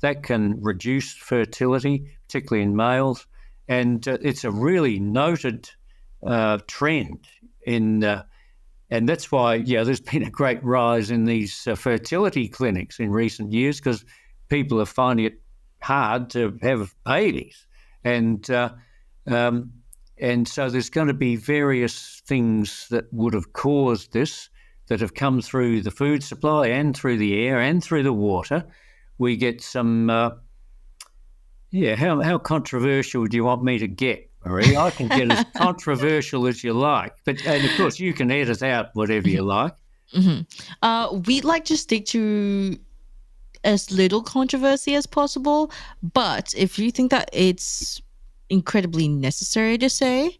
that can reduce fertility, particularly in males. And it's a really noted trend and that's why, there's been a great rise in these fertility clinics in recent years, because people are finding it hard to have babies. and so there's going to be various things that would have caused this that have come through the food supply and through the air and through the water. We get some, how controversial do you want me to get, Marie? I can get as controversial as you like, and of course you can edit out whatever you like. We'd like to stick to as little controversy as possible, but if you think that it's incredibly necessary to say,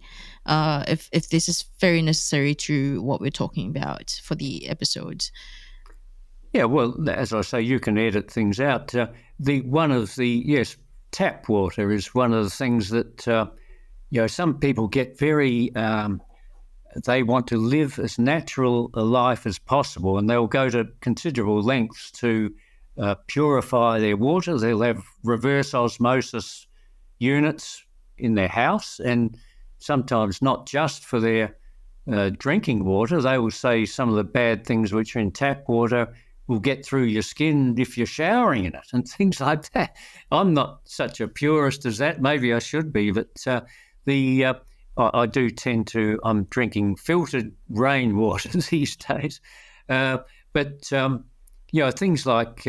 if this is very necessary to what we're talking about for the episode. Yeah, well, as I say, you can edit things out. Tap water is one of the things that some people get very. They want to live as natural a life as possible, and they'll go to considerable lengths to purify their water. They'll have reverse osmosis units in their house, and sometimes not just for their drinking water. They will say some of the bad things which are in tap water will get through your skin if you're showering in it and things like that. I'm not such a purist as that. Maybe I should be, but I do tend to. I'm drinking filtered rainwater these days, but things like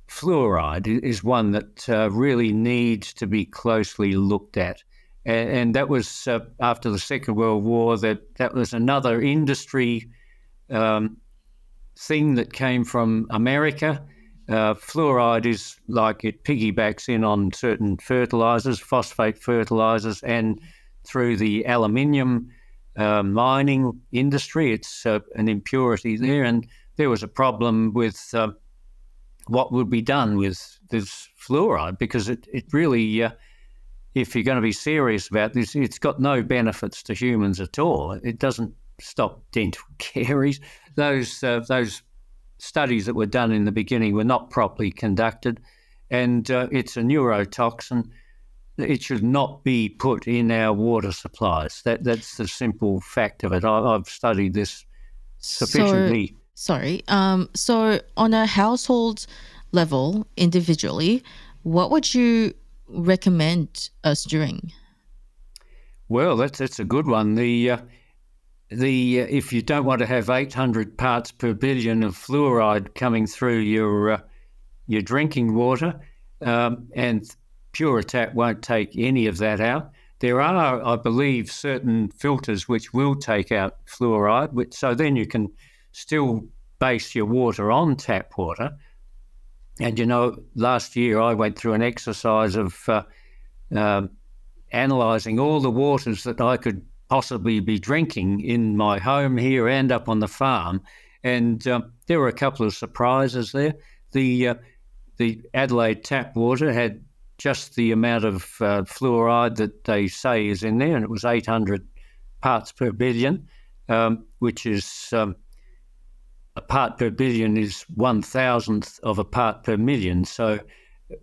fluoride is one that really needs to be closely looked at. And that was after the Second World War, that was another industry thing that came from America. Fluoride is like it piggybacks in on certain fertilizers, phosphate fertilizers, and through the aluminium mining industry, it's an impurity there. And there was a problem with what would be done with this fluoride, because it really, if you're going to be serious about this, it's got no benefits to humans at all. It doesn't stop dental caries. Those studies that were done in the beginning were not properly conducted, and it's a neurotoxin. It should not be put in our water supplies. That's the simple fact of it. I've studied this sufficiently. So on a household level, individually, what would you recommend us doing? Well, that's a good one. If you don't want to have 800 parts per billion of fluoride coming through your drinking water, and PureTap won't take any of that out. There are, I believe, certain filters which will take out fluoride, so then you can still base your water on tap water. And, last year I went through an exercise of analysing all the waters that I could possibly be drinking in my home here and up on the farm. And there were a couple of surprises there. The Adelaide tap water had just the amount of fluoride that they say is in there, and it was 800 parts per billion, which is a part per billion is 1,000th of a part per million. So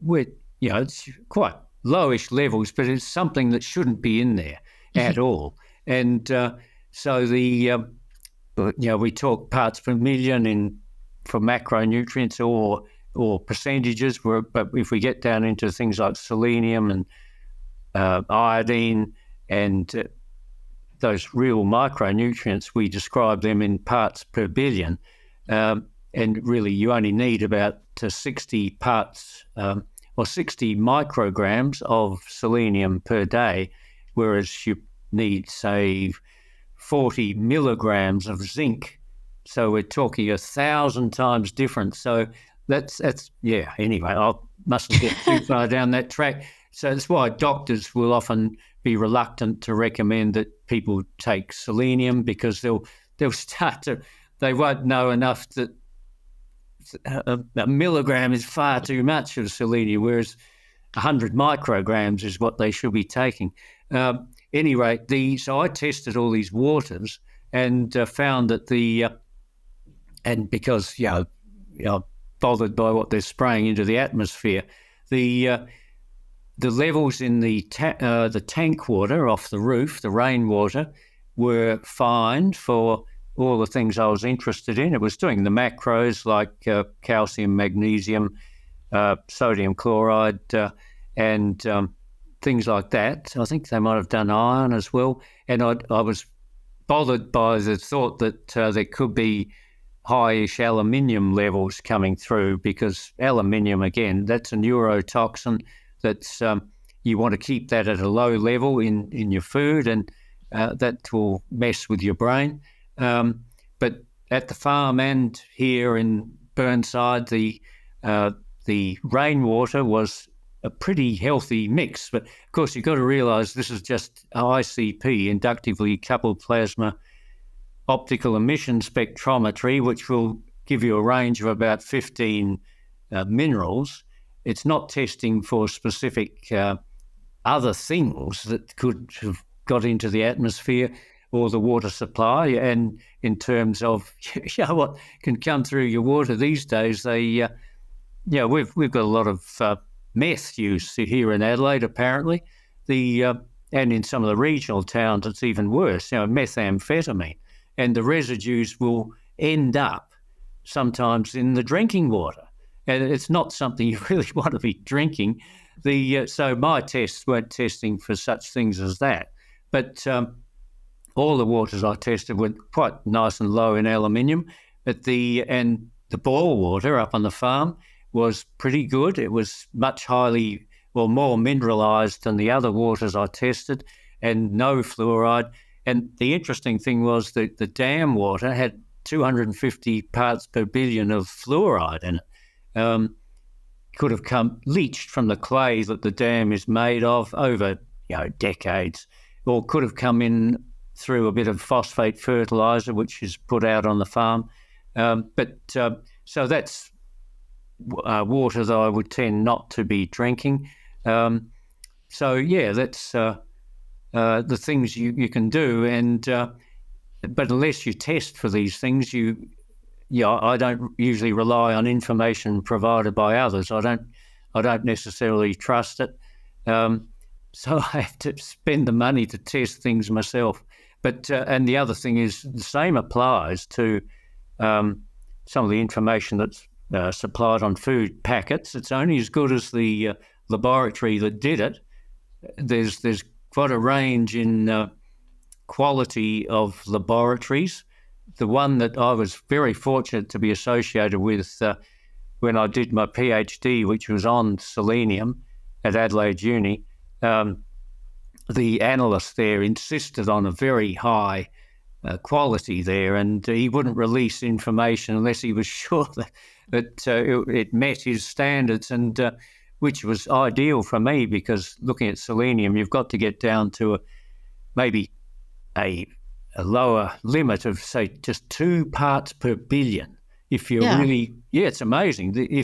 it's quite lowish levels, but it's something that shouldn't be in there at all. And so we talk parts per million for macronutrients or percentages, but if we get down into things like selenium and iodine and those real micronutrients, we describe them in parts per billion. And really, you only need about 60 parts or 60 micrograms of selenium per day, whereas you need, say, 40 milligrams of zinc. So we're talking 1,000 times different. So that's anyway, I mustn't get too far down that track. So that's why doctors will often be reluctant to recommend that people take selenium, because they'll start to, they won't know enough that a milligram is far too much of selenium, whereas 100 micrograms is what they should be taking. Anyway, so I tested all these waters and found that and because bothered by what they're spraying into the atmosphere, the levels in the tank water off the roof, the rainwater, were fine for all the things I was interested in. It was doing the macros like calcium, magnesium, sodium chloride, and things like that. I think they might have done iron as well. And I was bothered by the thought that there could be high-ish aluminium levels coming through, because aluminium, again, that's a neurotoxin that's you want to keep that at a low level in your food, and that will mess with your brain. But at the farm and here in Burnside, the rainwater was a pretty healthy mix. But of course, you've got to realise this is just ICP, inductively coupled plasma optical emission spectrometry, which will give you a range of about 15 minerals. It's not testing for specific other things that could have got into the atmosphere or the water supply. And in terms of what can come through your water these days, we've got a lot of meth use here in Adelaide, apparently. And in some of the regional towns, it's even worse. Methamphetamine, and the residues will end up sometimes in the drinking water, and it's not something you really want to be drinking. So my tests weren't testing for such things as that, but all the waters I tested were quite nice and low in aluminium. And the boil water up on the farm was pretty good. It was much more mineralised than the other waters I tested, and no fluoride. And the interesting thing was that the dam water had 250 parts per billion of fluoride in it. Could have come leached from the clay that the dam is made of over decades, or could have come in through a bit of phosphate fertiliser, which is put out on the farm. So that's water that I would tend not to be drinking. That's the things you can do, but unless you test for these things, I don't usually rely on information provided by others. I don't necessarily trust it, so I have to spend the money to test things myself. But and the other thing is the same applies to some of the information that's supplied on food packets. It's only as good as the laboratory that did it. There's quite a range in quality of laboratories. The one that I was very fortunate to be associated with when I did my PhD, which was on selenium at Adelaide Uni, the analyst there insisted on a very high quality there, and he wouldn't release information unless he was sure that it met his standards, and which was ideal for me, because looking at selenium, you've got to get down to maybe a lower limit of, say, just 2 parts per billion. If you're really, it's amazing.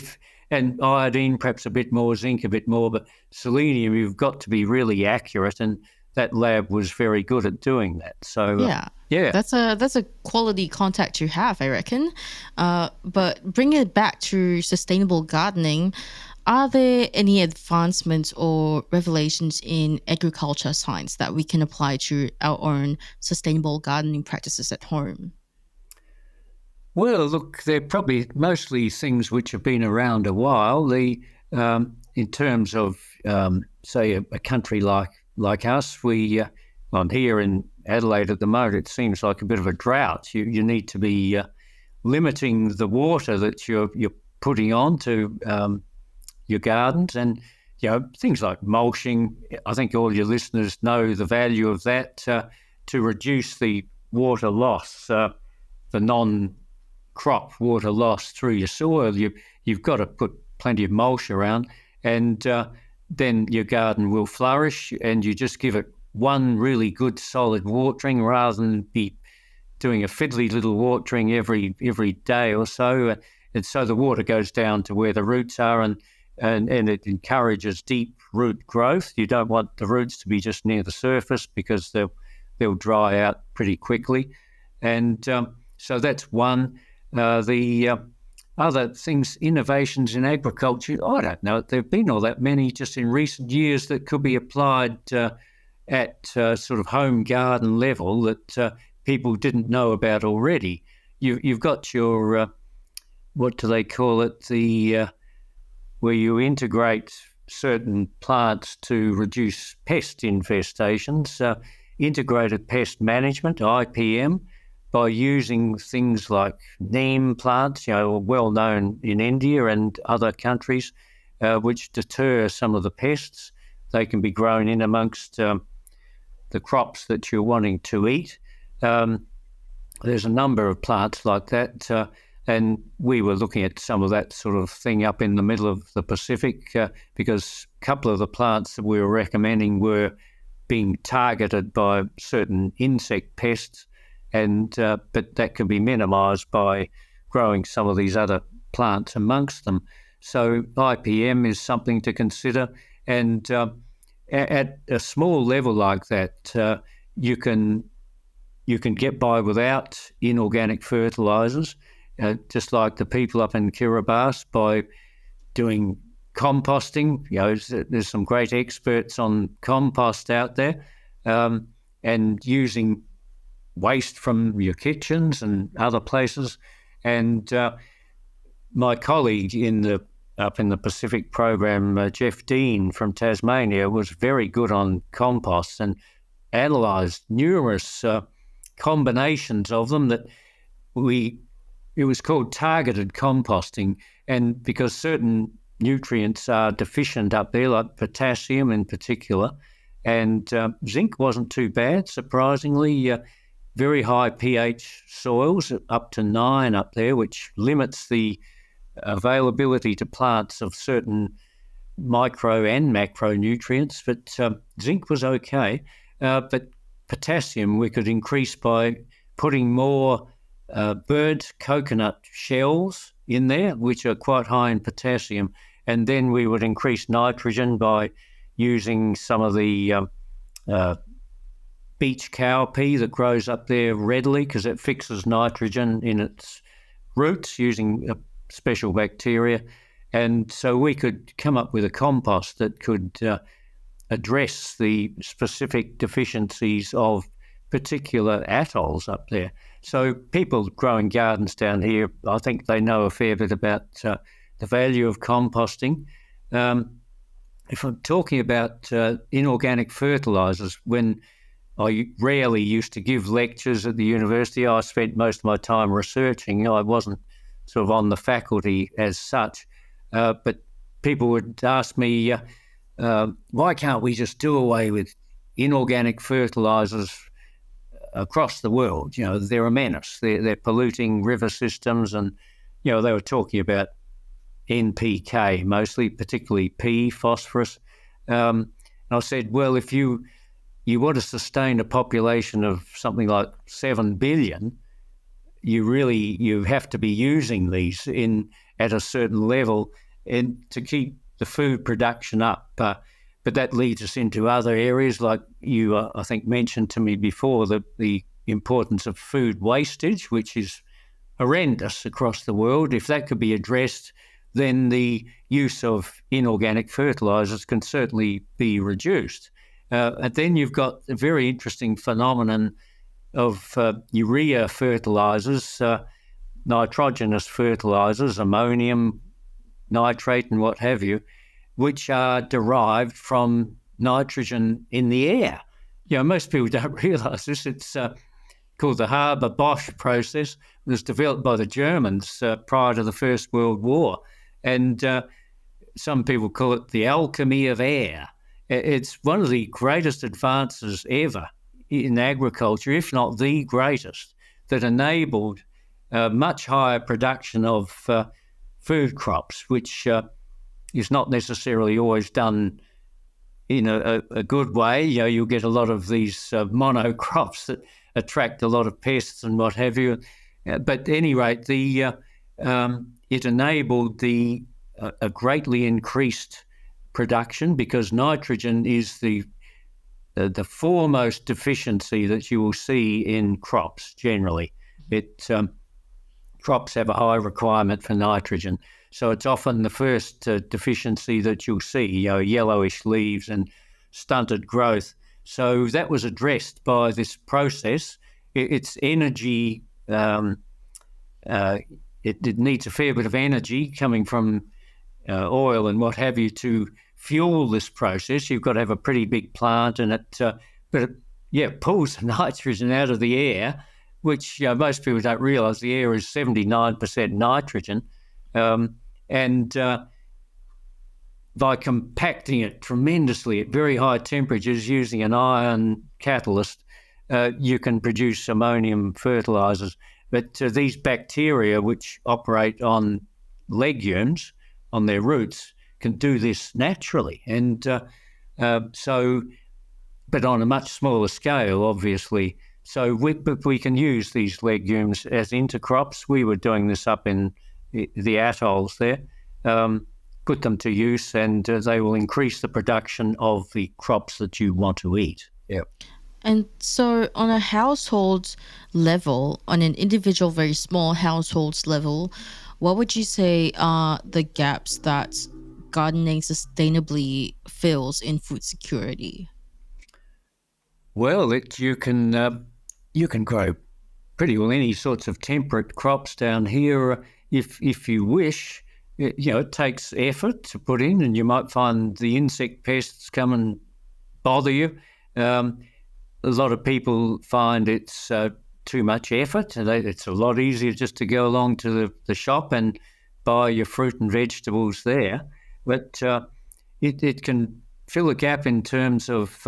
And iodine, perhaps a bit more, zinc a bit more, but selenium, you've got to be really accurate, and that lab was very good at doing that. So that's a quality contact you have, I reckon. But bring it back to sustainable gardening. Are there any advancements or revelations in agriculture science that we can apply to our own sustainable gardening practices at home? Well, look, they're probably mostly things which have been around a while. In terms of, say, a country like us, I'm here in Adelaide at the moment. It seems like a bit of a drought. You need to be limiting the water that you're putting on to your gardens, and things like mulching. I think all your listeners know the value of that to reduce the water loss, the non-crop water loss through your soil. You've got to put plenty of mulch around, and then your garden will flourish, and you just give it one really good solid watering rather than be doing a fiddly little watering every day or so. And so the water goes down to where the roots are, and it encourages deep root growth. You don't want the roots to be just near the surface, because they'll dry out pretty quickly. And so that's one. The other things, innovations in agriculture, I don't know. There have been all that many just in recent years that could be applied at sort of home garden level that people didn't know about already. You've got your, what do they call it, where you integrate certain plants to reduce pest infestations, integrated pest management, IPM, by using things like neem plants, well known in India and other countries, which deter some of the pests. They can be grown in amongst the crops that you're wanting to eat. There's a number of plants like that, and we were looking at some of that sort of thing up in the middle of the Pacific because a couple of the plants that we were recommending were being targeted by certain insect pests, and but that can be minimised by growing some of these other plants amongst them. So IPM is something to consider, and at a small level like that, you can get by without inorganic fertilisers, just like the people up in Kiribati by doing composting. There's some great experts on compost out there, and using waste from your kitchens and other places. And my colleague up in the Pacific program, Jeff Dean from Tasmania, was very good on compost and analysed numerous combinations of them that it was called targeted composting, and because certain nutrients are deficient up there, like potassium in particular, and zinc wasn't too bad, surprisingly. Very high pH soils, up to 9 up there, which limits the availability to plants of certain micro and macronutrients, but zinc was okay. But potassium we could increase by putting more burnt coconut shells in there, which are quite high in potassium, and then we would increase nitrogen by using some of the beach cowpea that grows up there readily because it fixes nitrogen in its roots using a special bacteria. And so we could come up with a compost that could address the specific deficiencies of particular atolls up there. So people growing gardens down here, I think they know a fair bit about the value of composting. If I'm talking about inorganic fertilisers, when I rarely used to give lectures at the university, I spent most of my time researching. I wasn't sort of on the faculty as such, but people would ask me, why can't we just do away with inorganic fertilisers across the world? They're a menace. They're polluting river systems, and they were talking about NPK mostly, particularly P, phosphorus. And I said, well, if you want to sustain a population of something like 7 billion, you have to be using these at a certain level and to keep the food production up. But that leads us into other areas, like you, I think, mentioned to me before, the importance of food wastage, which is horrendous across the world. If that could be addressed, then the use of inorganic fertilisers can certainly be reduced. And then you've got a very interesting phenomenon of urea fertilisers, nitrogenous fertilisers, ammonium nitrate and what have you, which are derived from nitrogen in the air. Most people don't realise this. It's called the Haber-Bosch process. It was developed by the Germans prior to the First World War. And some people call it the alchemy of air. It's one of the greatest advances ever in agriculture, if not the greatest, that enabled much higher production of food crops, which is not necessarily always done in a good way. You'll get a lot of these monocrops that attract a lot of pests and what have you. But at any rate, it enabled a greatly increased production, because nitrogen is the foremost deficiency that you will see in crops generally. Crops have a high requirement for nitrogen, so it's often the first deficiency that you'll see, yellowish leaves and stunted growth. So that was addressed by this process. It's energy, it needs a fair bit of energy coming from oil and what have you to fuel this process, you've got to have a pretty big plant, and it pulls the nitrogen out of the air, which most people don't realise the air is 79% nitrogen, and by compacting it tremendously at very high temperatures using an iron catalyst, you can produce ammonium fertilisers. But these bacteria, which operate on legumes, on their roots, can do this naturally. And but on a much smaller scale, obviously. So we can use these legumes as intercrops. We were doing this up in the atolls there. Put them to use, and they will increase the production of the crops that you want to eat. Yeah. And so on a household level, on an individual, very small households level, what would you say are the gaps that gardening sustainably fills in food security? Well, you can grow pretty well any sorts of temperate crops down here if you wish. It takes effort to put in, and you might find the insect pests come and bother you. A lot of people find it's too much effort. It's a lot easier just to go along to the shop and buy your fruit and vegetables there. But it can fill a gap in terms of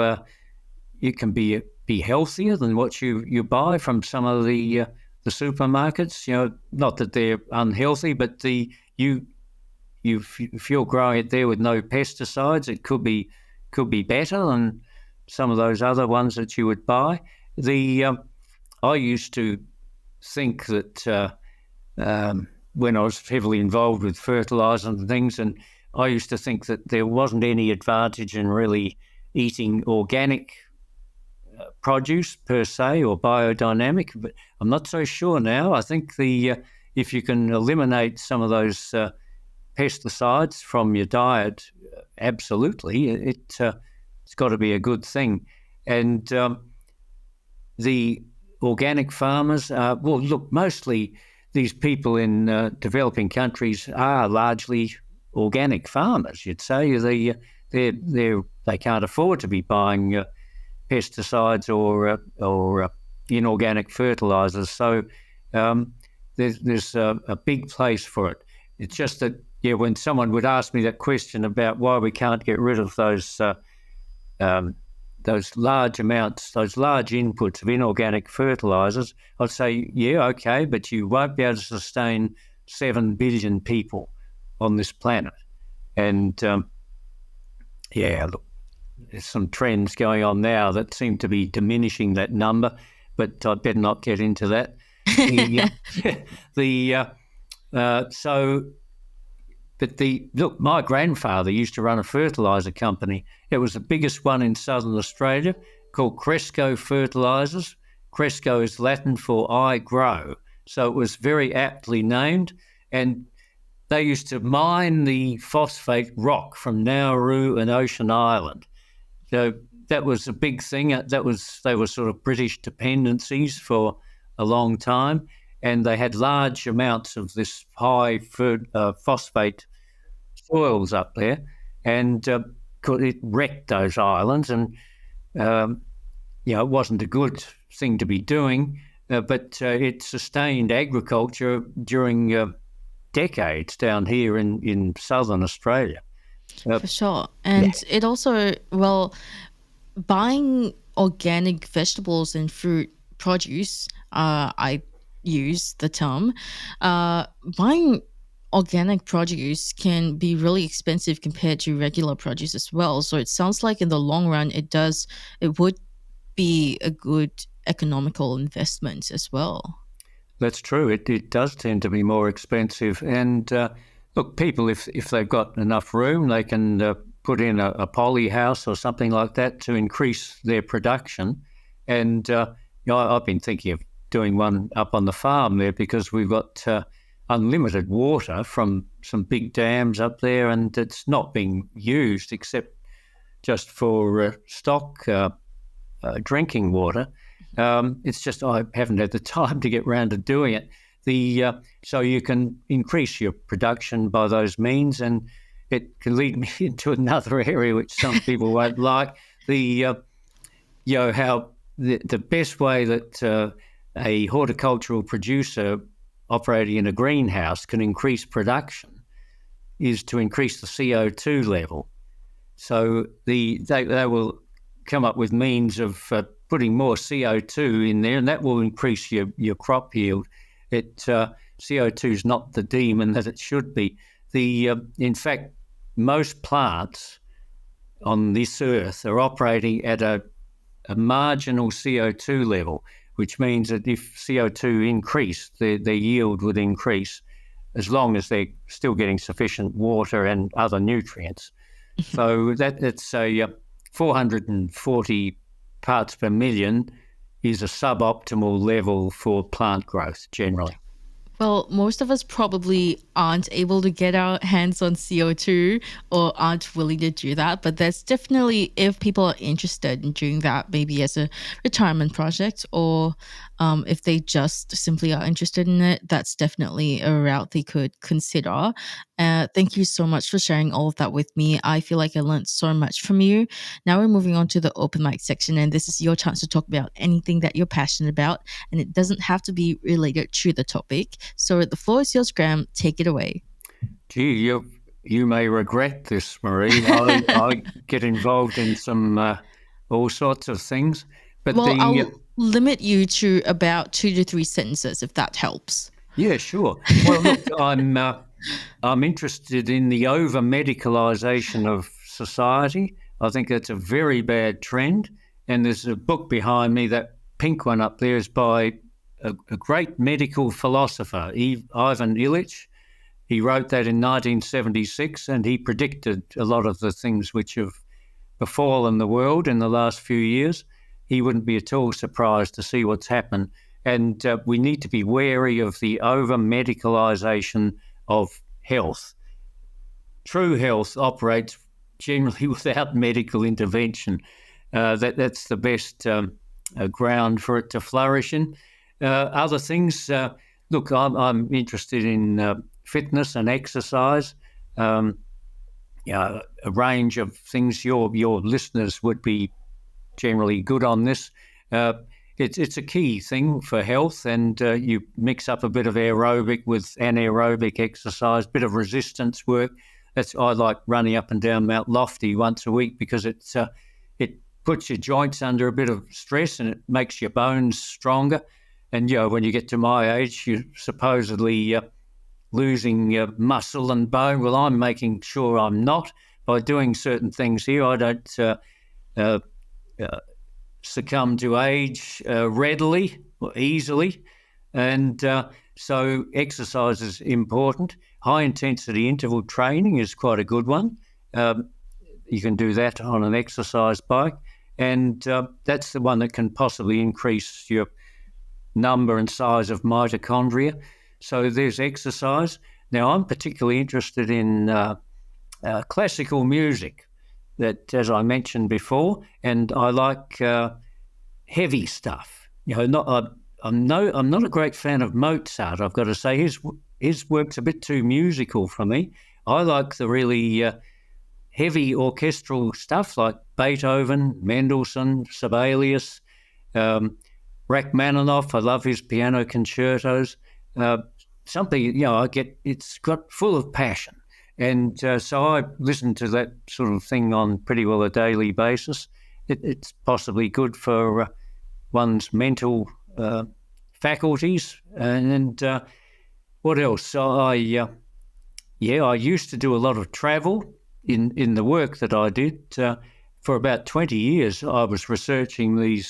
it can be healthier than what you buy from some of the supermarkets. Not that they're unhealthy, but if you're growing it there with no pesticides, it could be better than some of those other ones that you would buy. I used to think that when I was heavily involved with fertiliser and things, and I used to think that there wasn't any advantage in really eating organic produce per se or biodynamic, but I'm not so sure now. I think if you can eliminate some of those pesticides from your diet, absolutely, it's got to be a good thing. And the organic farmers, mostly these people in developing countries are largely organic farmers. You'd say they can't afford to be buying pesticides or inorganic fertilizers. So there's a big place for it. It's just that, when someone would ask me that question about why we can't get rid of those large amounts, those large inputs of inorganic fertilizers, I'd say, okay, but you won't be able to sustain 7 billion people on this planet. And look, there's some trends going on now that seem to be diminishing that number, but I'd better not get into that. My grandfather used to run a fertiliser company. It was the biggest one in southern Australia, called Cresco Fertilisers. Cresco is Latin for I grow, so it was very aptly named. And they used to mine the phosphate rock from Nauru and Ocean Island. So that was a big thing. They were sort of British dependencies for a long time, and they had large amounts of this high phosphate soils up there, and it wrecked those islands. And it wasn't a good thing to be doing, but it sustained agriculture during decades down here in southern Australia. For sure. And it also, buying organic vegetables and fruit produce, I use the term, buying organic produce can be really expensive compared to regular produce as well. So it sounds like in the long run, it would be a good economical investment as well. That's true. It does tend to be more expensive. And look, people, if they've got enough room, they can put in a poly house or something like that to increase their production. And I've been thinking of doing one up on the farm there, because we've got unlimited water from some big dams up there, and it's not being used except just for stock drinking water. It's just I haven't had the time to get around to doing it. So you can increase your production by those means, and it can lead me into another area which some people won't like. How the best way that a horticultural producer operating in a greenhouse can increase production is to increase the CO2 level. So they will come up with means of putting more CO2 in there, and that will increase your crop yield. CO2 is not the demon that it should be. In fact, most plants on this earth are operating at a marginal CO2 level, which means that if CO2 increased, their yield would increase as long as they're still getting sufficient water and other nutrients. So it's a 440 parts per million is a suboptimal level for plant growth generally. Well, most of us probably aren't able to get our hands on CO2 or aren't willing to do that. But that's definitely, if people are interested in doing that, maybe as a retirement project, or if they just simply are interested in it, that's definitely a route they could consider. Thank you so much for sharing all of that with me. I feel like I learned so much from you. Now we're moving on to the open mic section, and this is your chance to talk about anything that you're passionate about, and it doesn't have to be related to the topic. So the floor is yours, Graham. Take it away. Gee, you may regret this, Marie. I get involved in some all sorts of things. But I'll limit you to about 2 to 3 sentences, if that helps. Yeah, sure. Well, look, I'm interested in the over-medicalisation of society. I think that's a very bad trend. And there's a book behind me, that pink one up there is by a great medical philosopher, Ivan Illich. He wrote that in 1976, and he predicted a lot of the things which have befallen the world in the last few years. He wouldn't be at all surprised to see what's happened. And we need to be wary of the over-medicalisation of health. True health operates generally without medical intervention. That's the best ground for it to flourish in. Other things, look, I'm interested in fitness and exercise. A range of things. Your listeners would be generally good on this. It's a key thing for health, and you mix up a bit of aerobic with anaerobic exercise, bit of resistance work. I like running up and down Mount Lofty once a week because it puts your joints under a bit of stress and it makes your bones stronger. And when you get to my age, you're supposedly losing muscle and bone. Well, I'm making sure I'm not by doing certain things here. I don't succumb to age readily or easily. And so exercise is important. High-intensity interval training is quite a good one. You can do that on an exercise bike. And that's the one that can possibly increase your number and size of mitochondria. So there's exercise. Now, I'm particularly interested in classical music, that, as I mentioned before, and I like heavy stuff. I'm not a great fan of Mozart, I've got to say. His work's a bit too musical for me. I like the really heavy orchestral stuff like Beethoven, Mendelssohn, Sibelius, Rachmaninoff. I love his piano concertos. Something, I get, it's got full of passion. And so I listen to that sort of thing on pretty well a daily basis. It's possibly good for one's mental faculties. And what else? I used to do a lot of travel in the work that I did. For about 20 years, I was researching the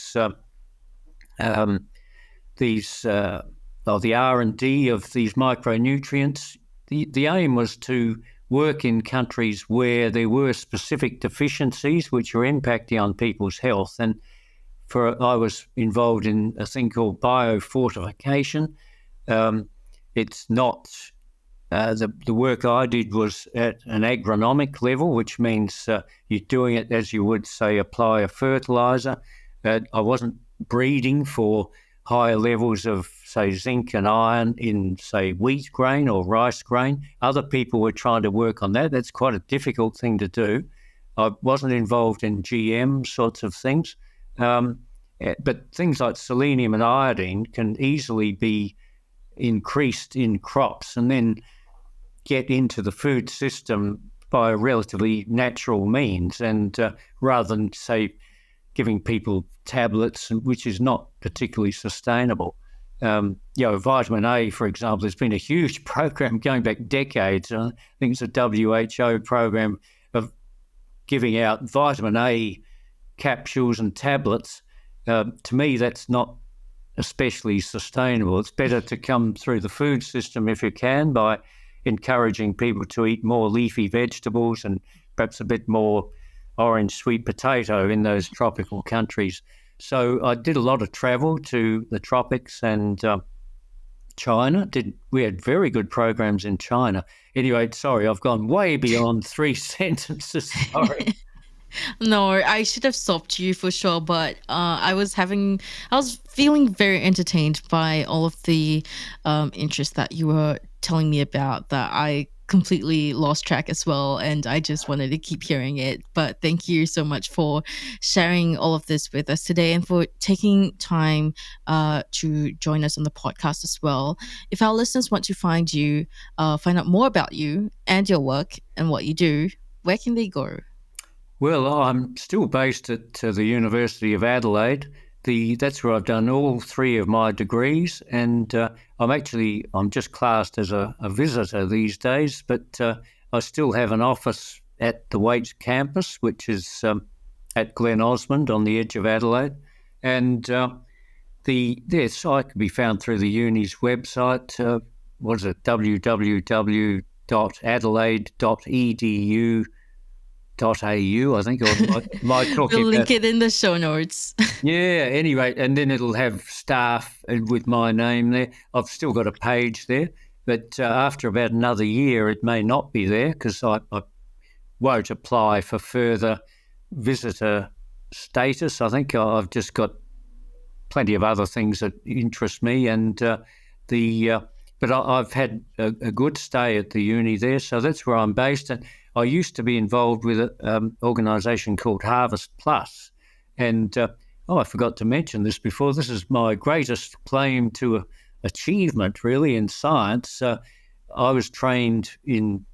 R&D of these micronutrients. The aim was to work in countries where there were specific deficiencies which were impacting on people's health. And I was involved in a thing called biofortification. It's not the work I did was at an agronomic level, which means you're doing it as you would, say, apply a fertilizer. I wasn't breeding for higher levels of, say, zinc and iron in, say, wheat grain or rice grain. Other people were trying to work on that. That's quite a difficult thing to do. I wasn't involved in GM sorts of things. But things like selenium and iodine can easily be increased in crops and then get into the food system by relatively natural means, and rather than, say, giving people tablets, which is not particularly sustainable. Vitamin A, for example, there's been a huge program going back decades. I think it's a WHO program of giving out vitamin A capsules and tablets. To me, that's not especially sustainable. It's better to come through the food system if you can by encouraging people to eat more leafy vegetables and perhaps a bit more orange sweet potato in those tropical countries. So I did a lot of travel to the tropics and China. We had very good programs in China. Anyway, sorry, I've gone way beyond 3 sentences. Sorry. No, I should have stopped you for sure, but I was feeling very entertained by all of the interest that you were telling me about, that I completely lost track as well, and I just wanted to keep hearing it. But thank you so much for sharing all of this with us today and for taking time to join us on the podcast as well. If our listeners want to find you, find out more about you and your work and what you do, where can they go? Well, I'm still based at the University of Adelaide. That's where I've done all 3 of my degrees, and I'm just classed as a visitor these days, but I still have an office at the Waite campus, which is at Glen Osmond on the edge of Adelaide, and their site can be found through the uni's website. www.adelaide.edu.au, I think, or might talk We'll link about it in the show notes. Yeah, anyway, and then it'll have staff with my name there. I've still got a page there, but after about another year, it may not be there because I won't apply for further visitor status. I think I've just got plenty of other things that interest me, and but I've had a good stay at the uni there, so that's where I'm based. And I used to be involved with an organisation called Harvest Plus, and I forgot to mention this before. This is my greatest claim to achievement, really, in science. I was trained in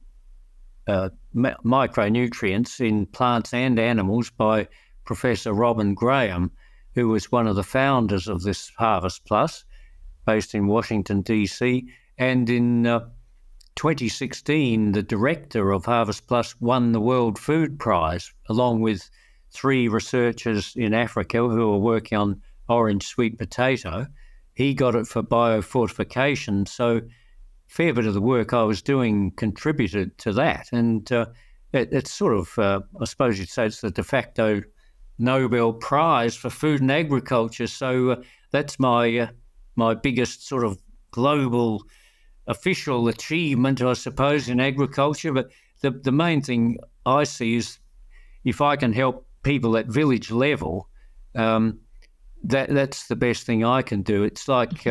micronutrients in plants and animals by Professor Robin Graham, who was one of the founders of this Harvest Plus, based in Washington, D.C. And in 2016, the director of Harvest Plus won the World Food Prize, along with 3 researchers in Africa who are working on orange sweet potato. He got it for biofortification. So a fair bit of the work I was doing contributed to that. And it's sort of, I suppose you'd say it's the de facto Nobel Prize for food and agriculture. So that's my biggest sort of global official achievement, I suppose, in agriculture. But the main thing I see is if I can help people at village level, that's the best thing I can do. It's like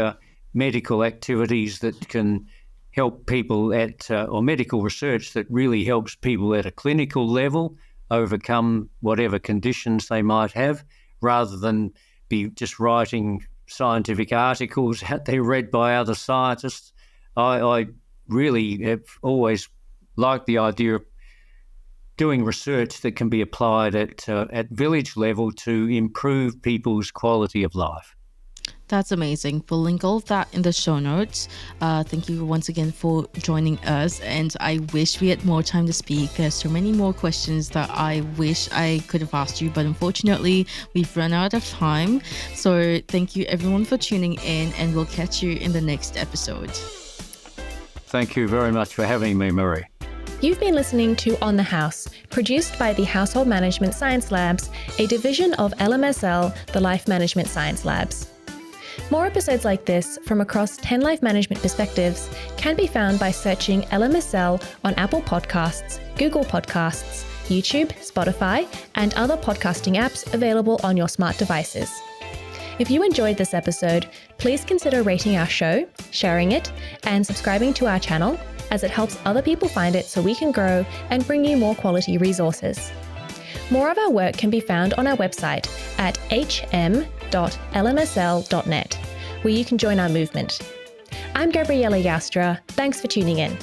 medical activities that can help people or medical research that really helps people at a clinical level overcome whatever conditions they might have, rather than be just writing scientific articles out there read by other scientists. I really have always liked the idea of doing research that can be applied at village level to improve people's quality of life. That's amazing. We'll link all of that in the show notes. Thank you once again for joining us. And I wish we had more time to speak. There's so many more questions that I wish I could have asked you, but unfortunately, we've run out of time. So thank you everyone for tuning in, and we'll catch you in the next episode. Thank you very much for having me, Marie. You've been listening to On the House, produced by the Household Management Science Labs, a division of LMSL, the Life Management Science Labs. More episodes like this from across 10 life management perspectives can be found by searching LMSL on Apple Podcasts, Google Podcasts, YouTube, Spotify, and other podcasting apps available on your smart devices. If you enjoyed this episode, please consider rating our show, sharing it, and subscribing to our channel, as it helps other people find it so we can grow and bring you more quality resources. More of our work can be found on our website at hm.lmsl.net, where you can join our movement. I'm Gabriella Yastra. Thanks for tuning in.